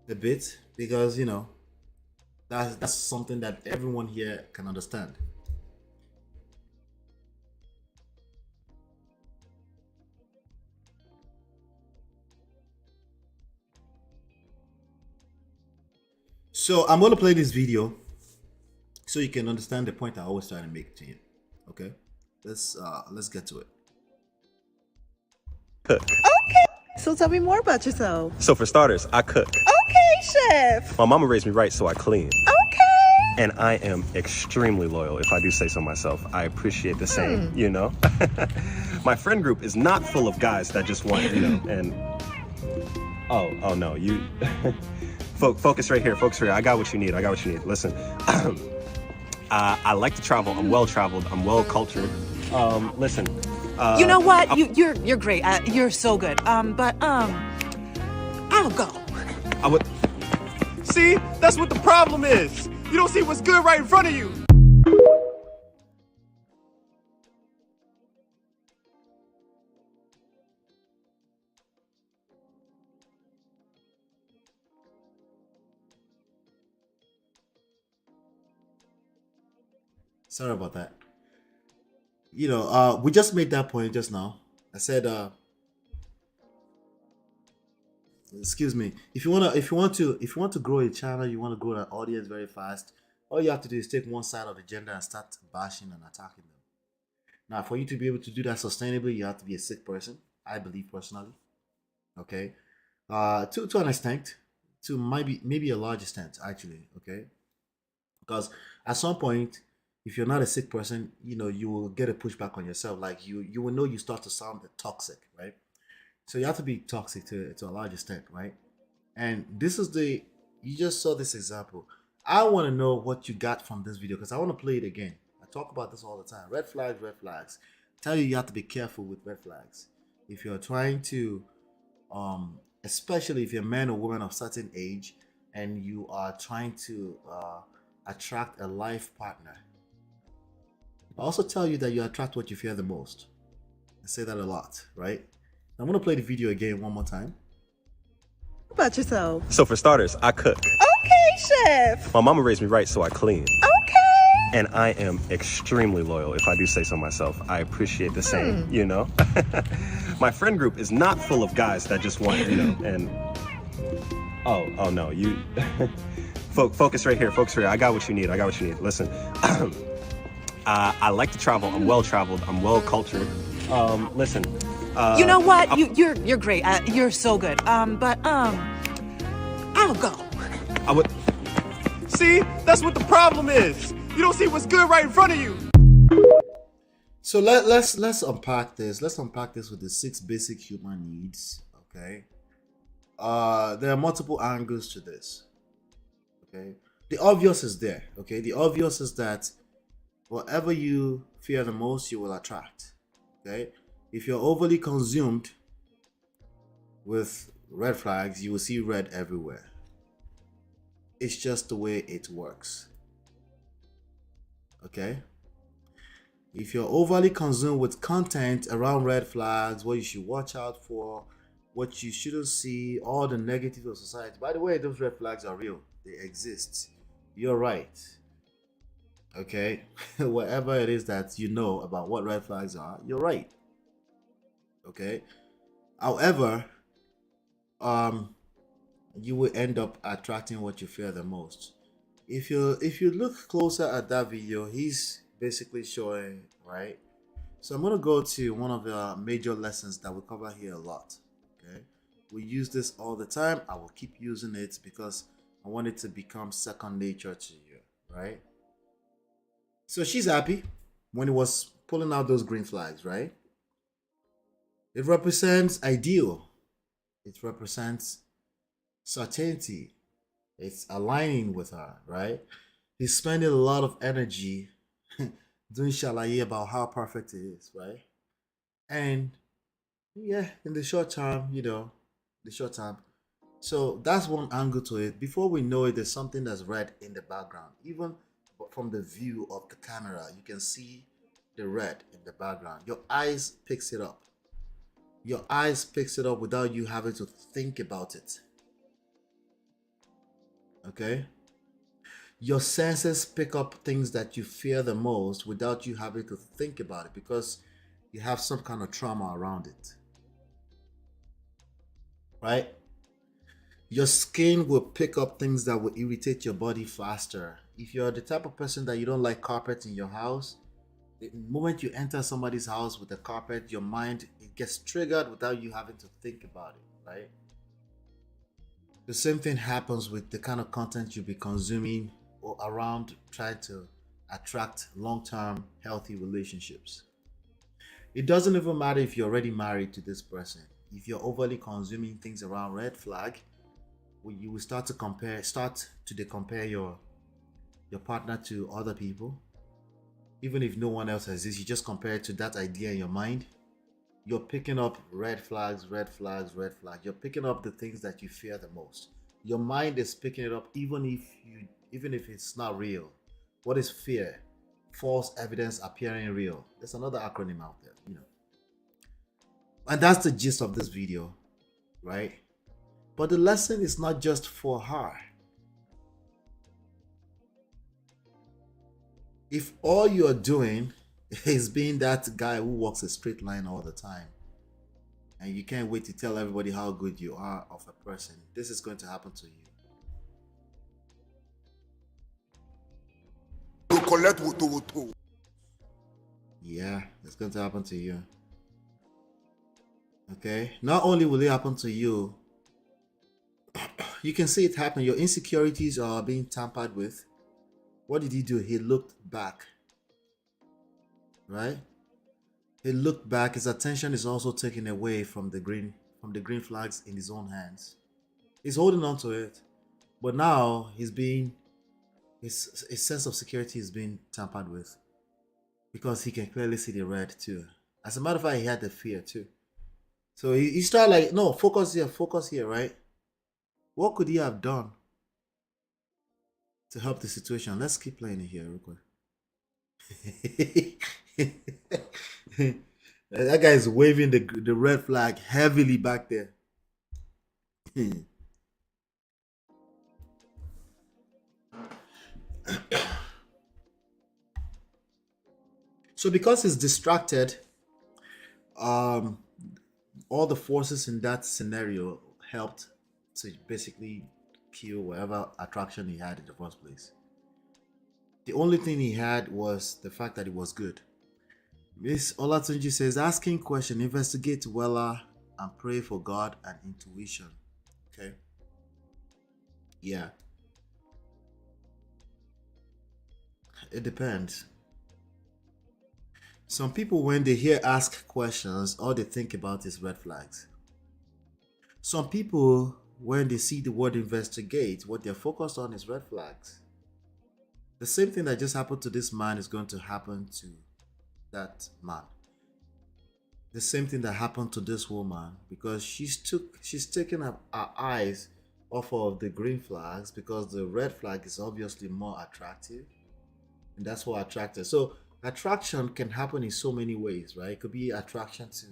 [SPEAKER 5] a bit, because you know that's something that everyone here can understand. So I'm gonna play this video so you can understand the point I always try to make to you. Okay, let's get to it.
[SPEAKER 18] Cook.
[SPEAKER 17] Okay. So tell me more about yourself.
[SPEAKER 18] So for starters, I cook.
[SPEAKER 17] Okay, chef.
[SPEAKER 18] My mama raised me right, so I clean.
[SPEAKER 17] Okay.
[SPEAKER 18] And I am extremely loyal, if I do say so myself. I appreciate the same, you know? My friend group is not full of guys that just want, you know, and... Oh no, you... Focus right here, focus right here. I got what you need, Listen, I like to travel. I'm well-traveled. I'm well-cultured. Listen...
[SPEAKER 17] you know what? You're great. You're so good. But I'll go.
[SPEAKER 18] I would... See? That's what the problem is. You don't see what's good right in front of you.
[SPEAKER 5] Sorry about that. We just made that point just now. I said, excuse me. If you want to grow a channel, you want to grow an audience very fast. All you have to do is take one side of the gender and start bashing and attacking them. Now, for you to be able to do that sustainably, you have to be a sick person. I believe personally. Okay, to an extent, to maybe a large extent actually. Okay, because at some point, if you're not a sick person, you will get a pushback on yourself. Like you will know you start to sound toxic, right? So you have to be toxic to a large extent, right? And this is you just saw this example. I want to know what you got from this video because I want to play it again. I talk about this all the time. Red flags, red flags. Tell you have to be careful with red flags. If you're trying to, especially if you're a man or woman of certain age and you are trying to attract a life partner. I also tell you that you attract what you fear the most. I say that a lot, right? I'm going to play the video again one more time.
[SPEAKER 17] What about yourself?
[SPEAKER 18] So for starters, I cook.
[SPEAKER 17] Okay, chef.
[SPEAKER 18] My mama raised me right, so I clean.
[SPEAKER 17] Okay.
[SPEAKER 18] And I am extremely loyal, if I do say so myself. I appreciate the same, you know? My friend group is not full of guys that just want, and... Oh no, you... Focus right here, focus right here. I got what you need, Listen, I like to travel. I'm well-traveled. I'm well-cultured. Listen...
[SPEAKER 19] you know what? You're great. You're so good. But I'll go.
[SPEAKER 18] I would... See? That's what the problem is. You don't see what's good right in front of you.
[SPEAKER 5] So let's unpack this. Let's unpack this with the 6 basic human needs. Okay. There are multiple angles to this. Okay. The obvious is there. Okay. The obvious is that whatever you fear the most, you will attract. Okay. If you're overly consumed with red flags, you will see red everywhere. It's just the way it works. Okay? If you're overly consumed with content around red flags, what you should watch out for, what you shouldn't see, all the negatives of society. By the way, those red flags are real. They exist. You're right. Okay? Whatever it is that you know about what red flags are, you're right. Okay? However, you will end up attracting what you fear the most. If you look closer at that video, he's basically showing, right? So I'm going to go to one of the major lessons that we cover here a lot. Okay, we use this all the time. I will keep using it because I want it to become second nature to you, right? So she's happy when he was pulling out those green flags, right? It represents ideal. It represents certainty. It's aligning with her, right? He's spending a lot of energy doing shalaye about how perfect it is, right? And yeah, in the short term, So that's one angle to it. Before we know it, there's something that's red in the background. Even from the view of the camera, you can see the red in the background. Your eyes picks it up. Your eyes picks it up without you having to think about it. Okay? Your senses pick up things that you fear the most without you having to think about it because you have some kind of trauma around it. Right? Your skin will pick up things that will irritate your body faster. If you're the type of person that you don't like carpet in your house, the moment you enter somebody's house with a carpet, your mind, it gets triggered without you having to think about it, right? The same thing happens with the kind of content you'll be consuming or around trying to attract long-term healthy relationships. It doesn't even matter if you're already married to this person. If you're overly consuming things around red flag, you will start to compare your partner to other people. Even if no one else has this, you just compare it to that idea in your mind. You're picking up red flags, red flags, red flags. You're picking up the things that you fear the most. Your mind is picking it up even if it's not real. What is fear? False evidence appearing real. There's another acronym out there, And that's the gist of this video, right? But the lesson is not just for her. If all you're doing is being that guy who walks a straight line all the time, and you can't wait to tell everybody how good you are of a person, this is going to happen to you. Yeah, it's going to happen to you. Okay? Not only will it happen to you, you can see it happen. Your insecurities are being tampered with. What did he do? He looked back. Right? He looked back. His attention is also taken away from the green flags in his own hands. He's holding on to it. But now his sense of security is being tampered with. Because he can clearly see the red too. As a matter of fact, he had the fear too. So he started like, no, focus here, right? What could he have done to help the situation? Let's keep playing it here real quick. That guy is waving the red flag heavily back there. So because he's distracted, all the forces in that scenario helped to basically kill whatever attraction he had in the first place. The only thing he had was the fact that it was good. Miss Olatunji says, asking question, investigate well and pray for God and intuition. Okay. Yeah. It depends. Some people, when they hear ask questions, all they think about is red flags. Some people, when they see the word investigate, what they're focused on is red flags. The same thing that just happened to this man is going to happen to that man. The same thing that happened to this woman, because she's taken her eyes off of the green flags because the red flag is obviously more attractive, and that's what attracted. So attraction can happen in so many ways, right? It could be attraction to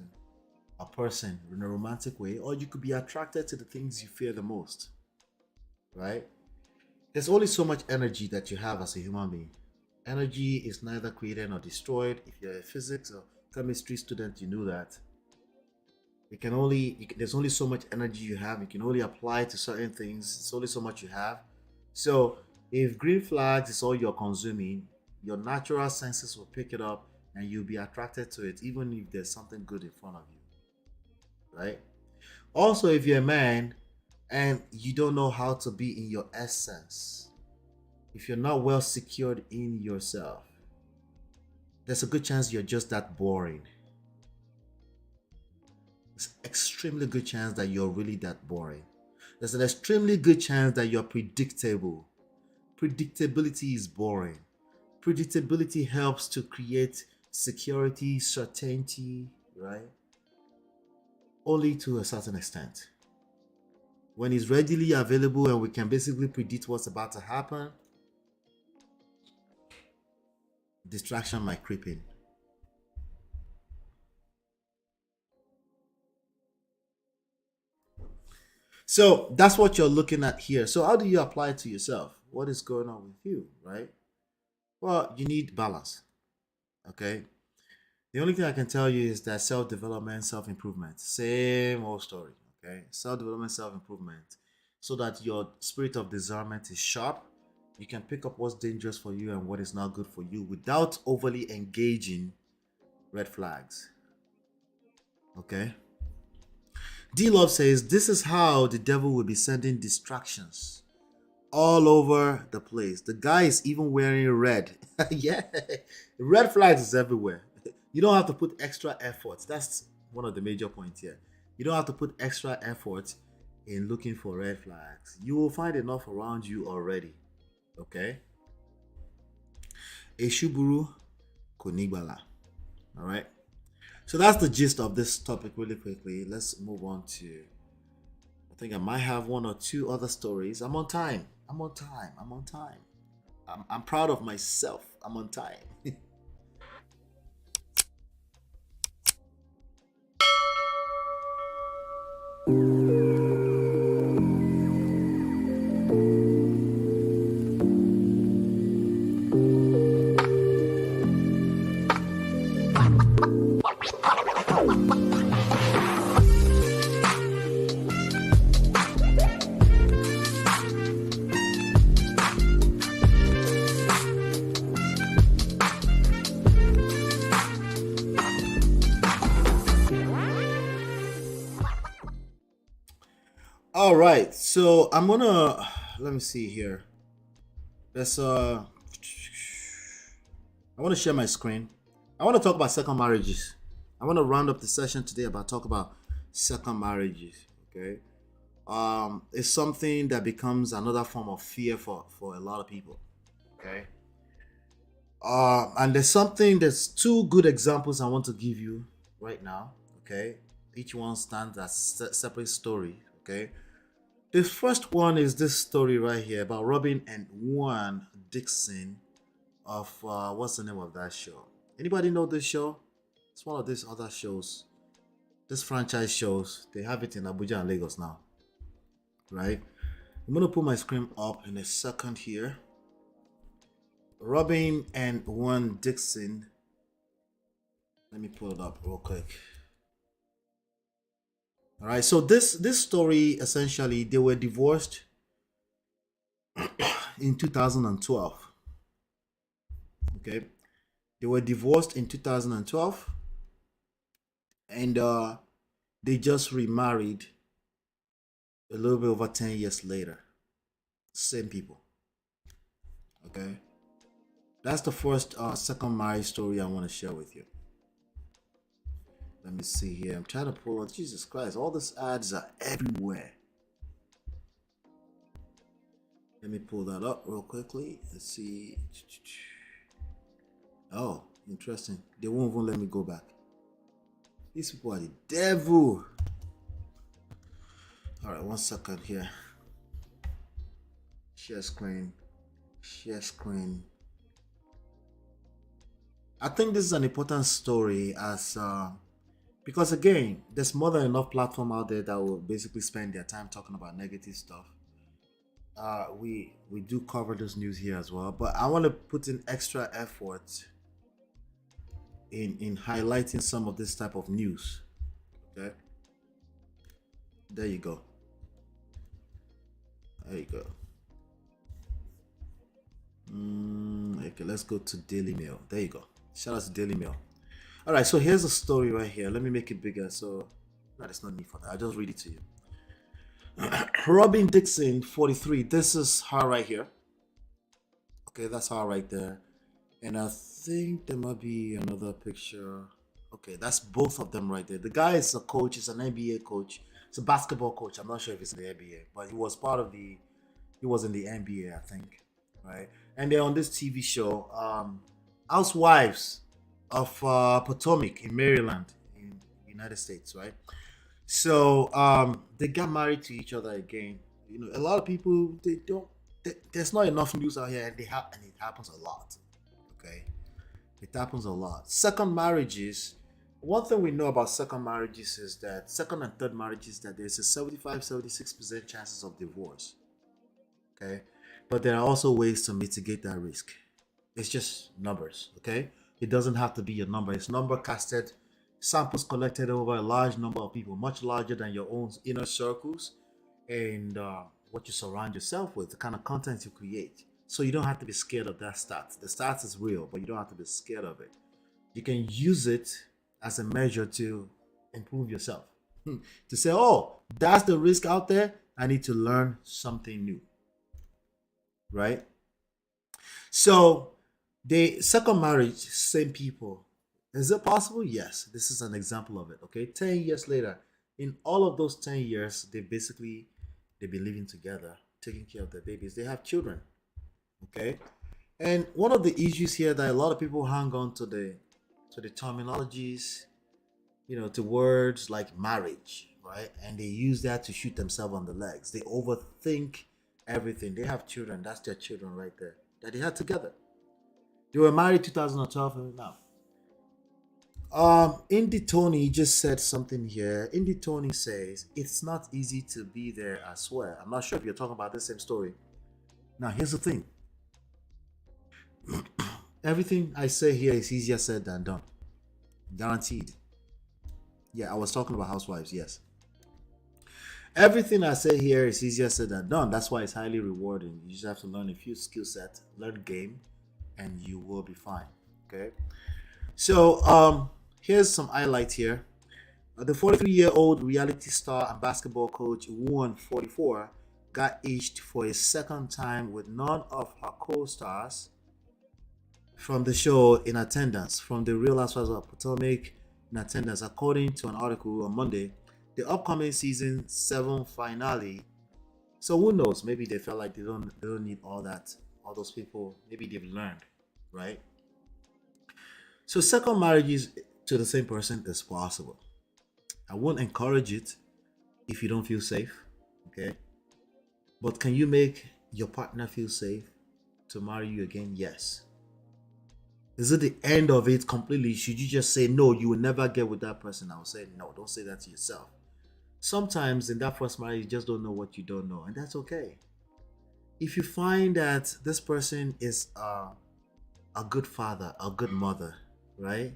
[SPEAKER 5] a person in a romantic way, or you could be attracted to the things you fear the most, right? There's only so much energy that you have as a human being. Energy is neither created nor destroyed. If you're a physics or chemistry student, you know that. There's only so much energy you have. You can only apply to certain things. It's only so much you have. So if green flags is all you're consuming, your natural senses will pick it up and you'll be attracted to it, even if there's something good in front of you, right? Also, if you're a man and you don't know how to be in your essence, if you're not well secured in yourself, there's a good chance you're just that boring. There's an extremely good chance that you're really that boring. There's an extremely good chance that you're predictable. Predictability is boring. Predictability helps to create security, certainty, right? Only to a certain extent. When it's readily available and we can basically predict what's about to happen, distraction might creep in. So that's what you're looking at here. So how do you apply it to yourself? What is going on with you, right? Well, you need balance, okay? The only thing I can tell you is that self-development, self-improvement, same old story, okay? Self-development, self-improvement, so that your spirit of discernment is sharp. You can pick up what's dangerous for you and what is not good for you without overly engaging red flags, okay? D-Love says, this is how the devil will be sending distractions all over the place. The guy is even wearing red. Yeah, red flags is everywhere. You don't have to put extra effort. That's one of the major points here. You don't have to put extra effort in looking for red flags. You will find enough around you already. Okay? Eshuburu Konigbala. All right? So that's the gist of this topic really quickly. Let's move on to, I think I might have one or two other stories. I'm on time. I'm proud of myself. I'm on time. All right, so I'm gonna let me see here. Let's I want to share my screen. I want to talk about second marriages. I want to round up the session today about talk about second marriages. Okay, it's something that becomes another form of fear for a lot of people. Okay, and there's two good examples I want to give you right now. Okay, each one stands as separate story. Okay, the first one is this story right here about Robin and Juan Dixon of what's the name of that show? Anybody know this show? It's one of these other shows. This franchise shows. They have it in Abuja and Lagos now. Right? I'm gonna put my screen up in a second here. Robin and Juan Dixon. Let me pull it up real quick. All right, so this story, essentially, they were divorced in 2012. Okay, they were divorced in 2012, and they just remarried a little bit over 10 years later. Same people. Okay, that's the first second marriage story I want to share with you. Let me see here. I'm trying to pull out. Jesus Christ, all these ads are everywhere. Let me pull that up real quickly. Let's see. Oh, interesting. They won't even let me go back. These people are the devil. All right, 1 second here. Share screen. Share screen. I think this is an important story as because again, there's more than enough platform out there that will basically spend their time talking about negative stuff. We do cover this news here as well, but I want to put in extra effort in highlighting some of this type of news. Okay, there you go. There you go. Okay, let's go to Daily Mail. There you go. Shout out to Daily Mail. All right, so here's the story right here. Let me make it bigger. So, no, there's no need for that. I'll just read it to you. Robin Dixon, 43. This is her right here. Okay, that's her right there. And I think there might be another picture. Okay, that's both of them right there. The guy is a coach. He's an NBA coach. He's a basketball coach. I'm not sure if it's in the NBA, but he was he was in the NBA, I think. Right? And they're on this TV show, Housewives of Potomac in Maryland, in the United States, right? So they got married to each other again. You know, a lot of people there's not enough news out here, and it happens a lot. Okay, it happens a lot. Second marriages. One thing we know about second marriages is that second and third marriages that there's a 75-76% chances of divorce. Okay, but there are also ways to mitigate that risk. It's just numbers. Okay, it doesn't have to be a number. It's number casted, samples collected over a large number of people, much larger than your own inner circles and what you surround yourself with, the kind of content you create. So you don't have to be scared of that stats. The stats is real, but you don't have to be scared of it. You can use it as a measure to improve yourself. To say, oh, that's the risk out there. I need to learn something new. Right? So the second marriage, same people. Is it possible? Yes. This is an example of it. Okay. 10 years later, in all of those 10 years, they've been living together, taking care of their babies. They have children. Okay. And one of the issues here that a lot of people hang on to the terminologies, you know, to words like marriage, right? And they use that to shoot themselves on the legs. They overthink everything. They have children. That's their children right there that they had together. They were married 2012 and now. Indy Tony just said something here. Indy Tony says it's not easy to be there as well. I'm not sure if you're talking about the same story. Now here's the thing. Everything I say here is easier said than done. Guaranteed. Yeah, I was talking about housewives, yes. Everything I say here is easier said than done. That's why it's highly rewarding. You just have to learn a few skill sets, learn game, and you will be fine. Okay. So here's some highlights here. The 43-year-old reality star and basketball coach Won 44 got aged for a second time with none of her co-stars from the show in attendance, from the Real Housewives of Potomac in attendance, according to an article on Monday. The upcoming season 7 finale. So who knows? Maybe they felt like they don't need all those people. Maybe they've learned, right? So second marriages to the same person is possible. I won't encourage it if you don't feel safe, okay? But can you make your partner feel safe to marry you again? Yes. Is it the end of it completely? Should you just say, no, you will never get with that person? I would say, no, don't say that to yourself. Sometimes in that first marriage, you just don't know what you don't know, and that's okay. If you find that this person is a good father, a good mother, right?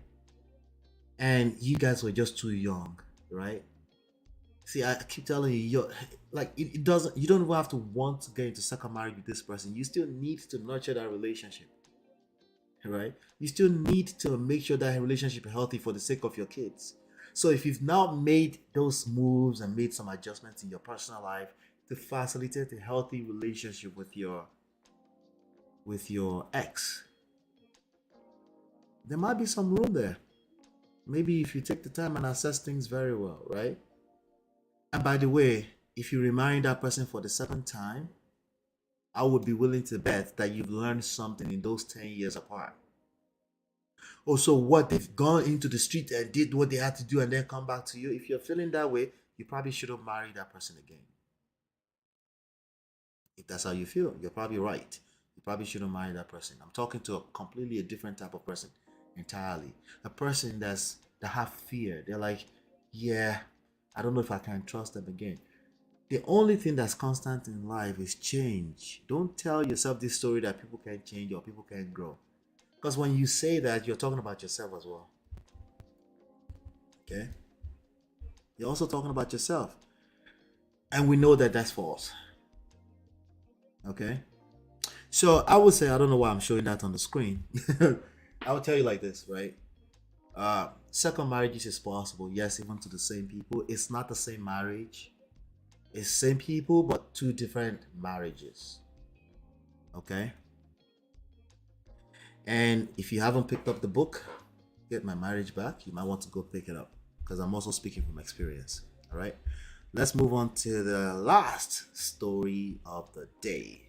[SPEAKER 5] And you guys were just too young, right? See, I keep telling you, it doesn't. You don't even have to want to get into second marriage with this person. You still need to nurture that relationship, right? You still need to make sure that relationship is healthy for the sake of your kids. So if you've now made those moves and made some adjustments in your personal life to facilitate a healthy relationship with your ex, there might be some room there. Maybe if you take the time and assess things very well, right? And by the way, if you remarry that person for the second time, I would be willing to bet that you've learned something in those 10 years apart. Also, what they've gone into the street and did what they had to do and then come back to you. If you're feeling that way, you probably shouldn't marry that person again. If that's how you feel, you're probably right. You probably shouldn't marry that person. I'm talking to a different type of person entirely. A person that have fear. They're like, yeah, I don't know if I can trust them again. The only thing that's constant in life is change. Don't tell yourself this story that people can't change or people can't grow. Because when you say that, you're talking about yourself as well. Okay? You're also talking about yourself. And we know that that's false. Okay? So I would say, I don't know why I'm showing that on the screen. I would tell you like this, right? Second marriages is possible. Yes, even to the same people. It's not the same marriage. It's same people, but two different marriages. Okay? And if you haven't picked up the book, Get My Marriage Back, you might want to go pick it up, because I'm also speaking from experience. All right? Let's move on to the last story of the day.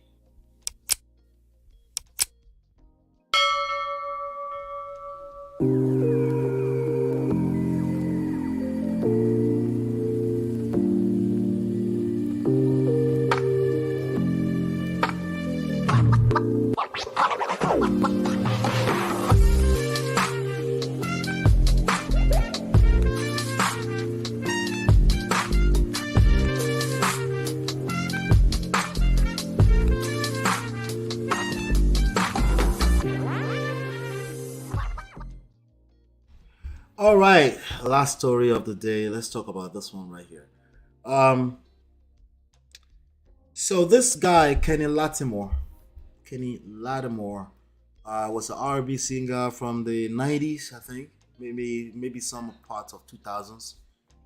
[SPEAKER 5] All right, last story of the day. Let's talk about this one right here. So this guy, Kenny Lattimore, was an R&B singer from the 90s, I think. Maybe some parts of 2000s.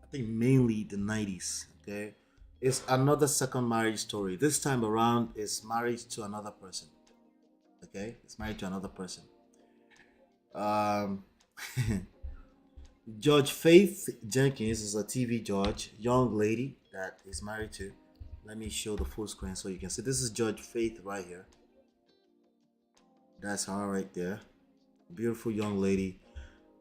[SPEAKER 5] I think mainly the 90s. Okay, it's another second marriage story. This time around, it's married to another person. Okay, it's married to another person. Judge Faith Jenkins is a TV judge, young lady that is married to. Let me show the full screen so you can see. This is Judge Faith right here. That's her right there. Beautiful young lady.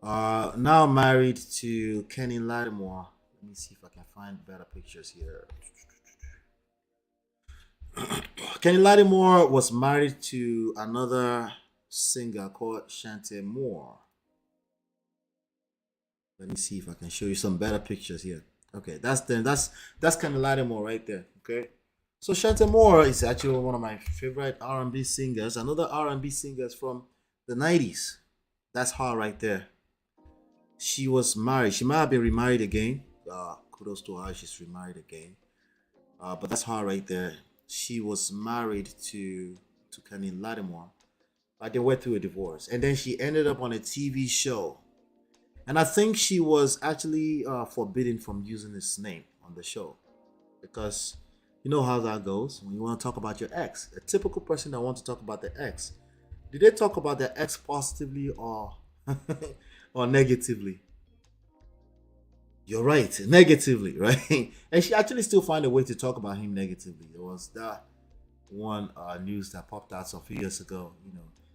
[SPEAKER 5] Now married to Kenny Lattimore. Let me see if I can find better pictures here. Kenny Lattimore was married to another singer called Shante Moore. Let me see if I can show you some better pictures here. Okay, that's Kenny Lattimore right there. Okay, so Shante Moore is actually one of my favorite R&B singers. Another R&B singers from the 90s. That's her right there. She was married. She might have been remarried again. Kudos to her. She's remarried again. But that's her right there. She was married to Kenny Lattimore. They went through a divorce, and then she ended up on a TV show. And I think she was actually forbidden from using his name on the show because you know how that goes when you want to talk about your ex. A typical person that wants to talk about their ex, did they talk about their ex positively or or negatively? You're right, negatively, right? And she actually still find a way to talk about him negatively. There was that one news that popped out some few years ago,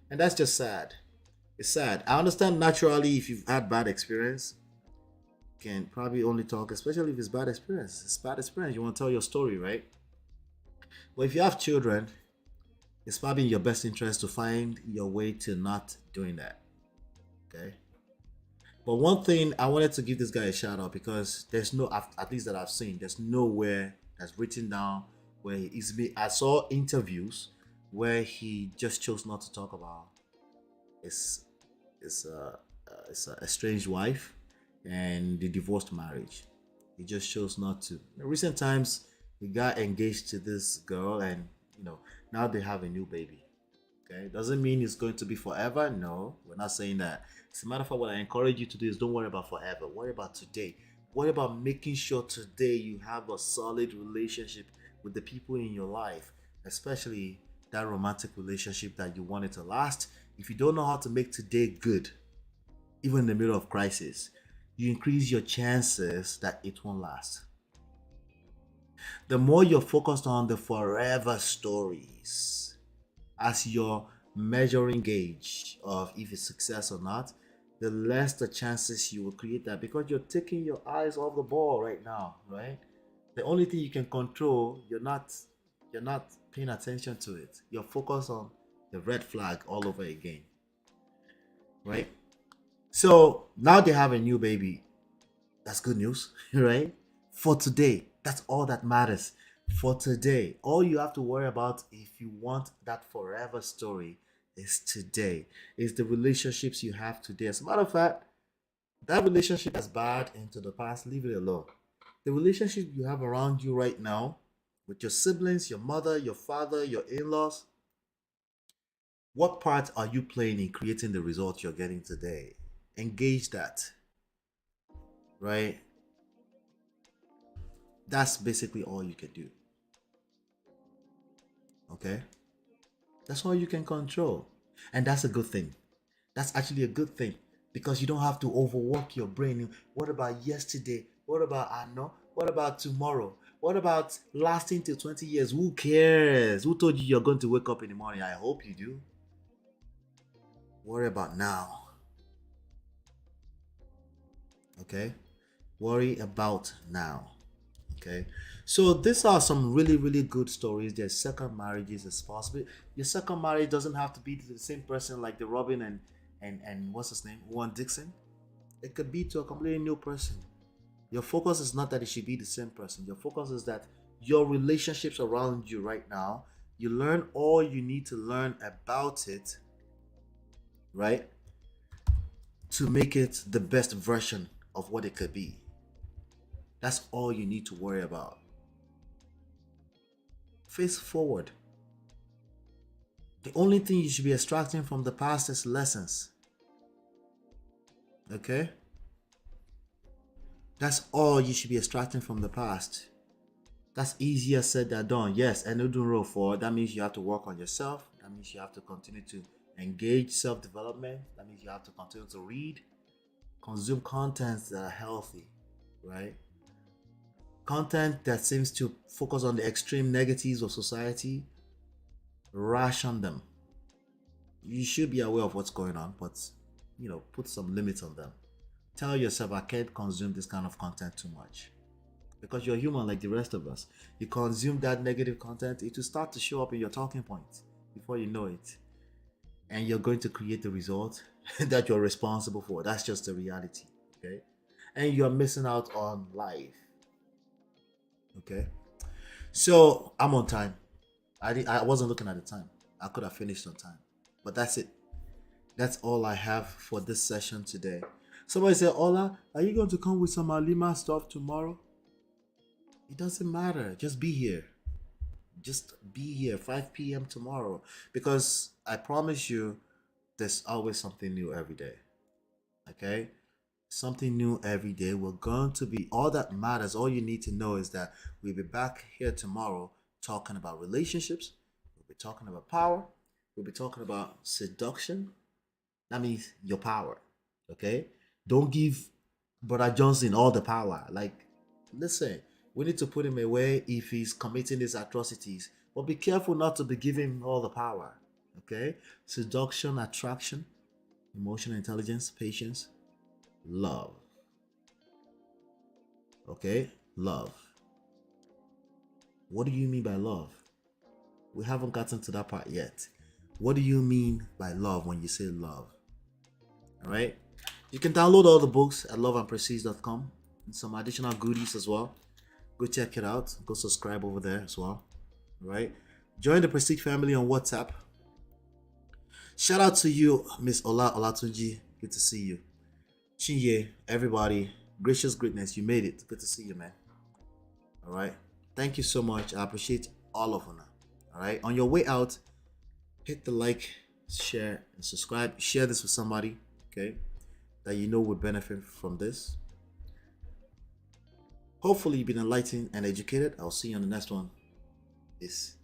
[SPEAKER 5] and that's just sad. It's sad. I understand naturally if you've had bad experience, you can probably only talk, especially if it's bad experience. It's bad experience. You want to tell your story, right? But if you have children, it's probably in your best interest to find your way to not doing that. Okay. But one thing I wanted to give this guy a shout out because there's no, at least that I've seen, there's nowhere that's written down where he's been. I saw interviews where he just chose not to talk about his his estranged wife and the divorced marriage. He just chose not to. In recent times, he got engaged to this girl, and now they have a new baby. Okay, doesn't mean it's going to be forever. No, we're not saying that. As a matter of fact, what I encourage you to do is don't worry about forever. Worry about today. Worry about making sure today you have a solid relationship with the people in your life, especially that romantic relationship that you want it to last. If you don't know how to make today good, even in the middle of crisis, you increase your chances that it won't last. The more you're focused on the forever stories as your measuring gauge of if it's success or not, the less the chances you will create that because you're taking your eyes off the ball right now, right? The only thing you can control, you're not paying attention to it. You're focused on the red flag all over again, right? So now they have a new baby. That's good news, right? For today, that's all that matters. For today, all you have to worry about if you want that forever story is today. Is the relationships you have today. As a matter of fact, that relationship that's bad into the past, leave it alone. The relationship you have around you right now with your siblings, your mother, your father, your in-laws, what part are you playing in creating the result you're getting today? Engage that, right? That's basically all you can do. Okay? That's all you can control. And that's a good thing. That's actually a good thing because you don't have to overwork your brain. What about yesterday? What about I know? What about tomorrow? What about lasting till 20 years? Who cares? Who told you you're going to wake up in the morning? I hope you do. Worry about now. Okay? Worry about now. Okay? So these are some really, really good stories. There's second marriages is possible. Your second marriage doesn't have to be to the same person like the Robin and what's his name? Juan Dixon. It could be to a completely new person. Your focus is not that it should be the same person. Your focus is that your relationships around you right now, you learn all you need to learn about it, right? To make it the best version of what it could be. That's all you need to worry about. Face forward. The only thing you should be extracting from the past is lessons. Okay? That's all you should be extracting from the past. That's easier said than done. Yes, and no doing roll forward. That means you have to work on yourself. That means you have to continue to engage self-development. That means you have to continue to read, consume contents that are healthy, right? Content that seems to focus on the extreme negatives of society, ration them. You should be aware of what's going on, but put some limits on them. Tell yourself, I can't consume this kind of content too much. Because you're human like the rest of us. You consume that negative content, it will start to show up in your talking points before you know it. And you're going to create the result that you're responsible for. That's just the reality. Okay? And you're missing out on life. Okay? So I'm on time. I wasn't looking at the time. I could have finished on time. But that's it. That's all I have for this session today. Somebody said, Ola, are you going to come with some Alima stuff tomorrow? It doesn't matter. Just be here. Just be here 5 p.m. tomorrow. Because I promise you, there's always something new every day. Okay? something new every day. We're going to be, all that matters, all you need to know is that we'll be back here tomorrow talking about relationships. We'll be talking about power. We'll be talking about seduction. That means your power. Okay? Don't give Brother Johnson all the power. Like, listen, we need to put him away if he's committing these atrocities. But be careful not to be giving him all the power. Okay? Seduction, attraction, emotional intelligence, patience, love. Okay? Love. What do you mean by love? We haven't gotten to that part yet. What do you mean by love when you say love? All right? You can download all the books at loveandprestige.com and some additional goodies as well. Go check it out. Go subscribe over there as well. All right? Join the Prestige family on WhatsApp. Shout out to you, Miss Ola Olatunji. Good to see you. Chinye, everybody. Gracious greatness. You made it. Good to see you, man. All right? Thank you so much. I appreciate all of you. All right? On your way out, hit the like, share, and subscribe. Share this with somebody, okay, that you know would benefit from this. Hopefully you've been enlightened and educated. I'll see you on the next one. Peace.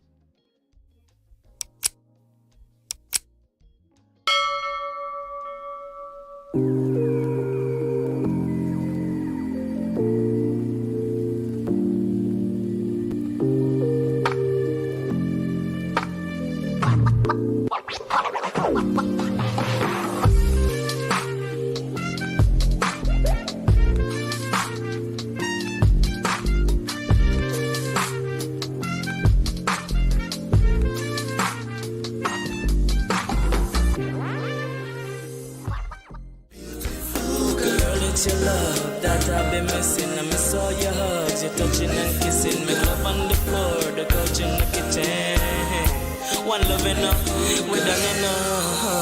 [SPEAKER 1] It's your love that I've been missing. I miss all your hugs, your touching and kissing. Make love on the floor, the couch in the kitchen. One love enough, we done enough.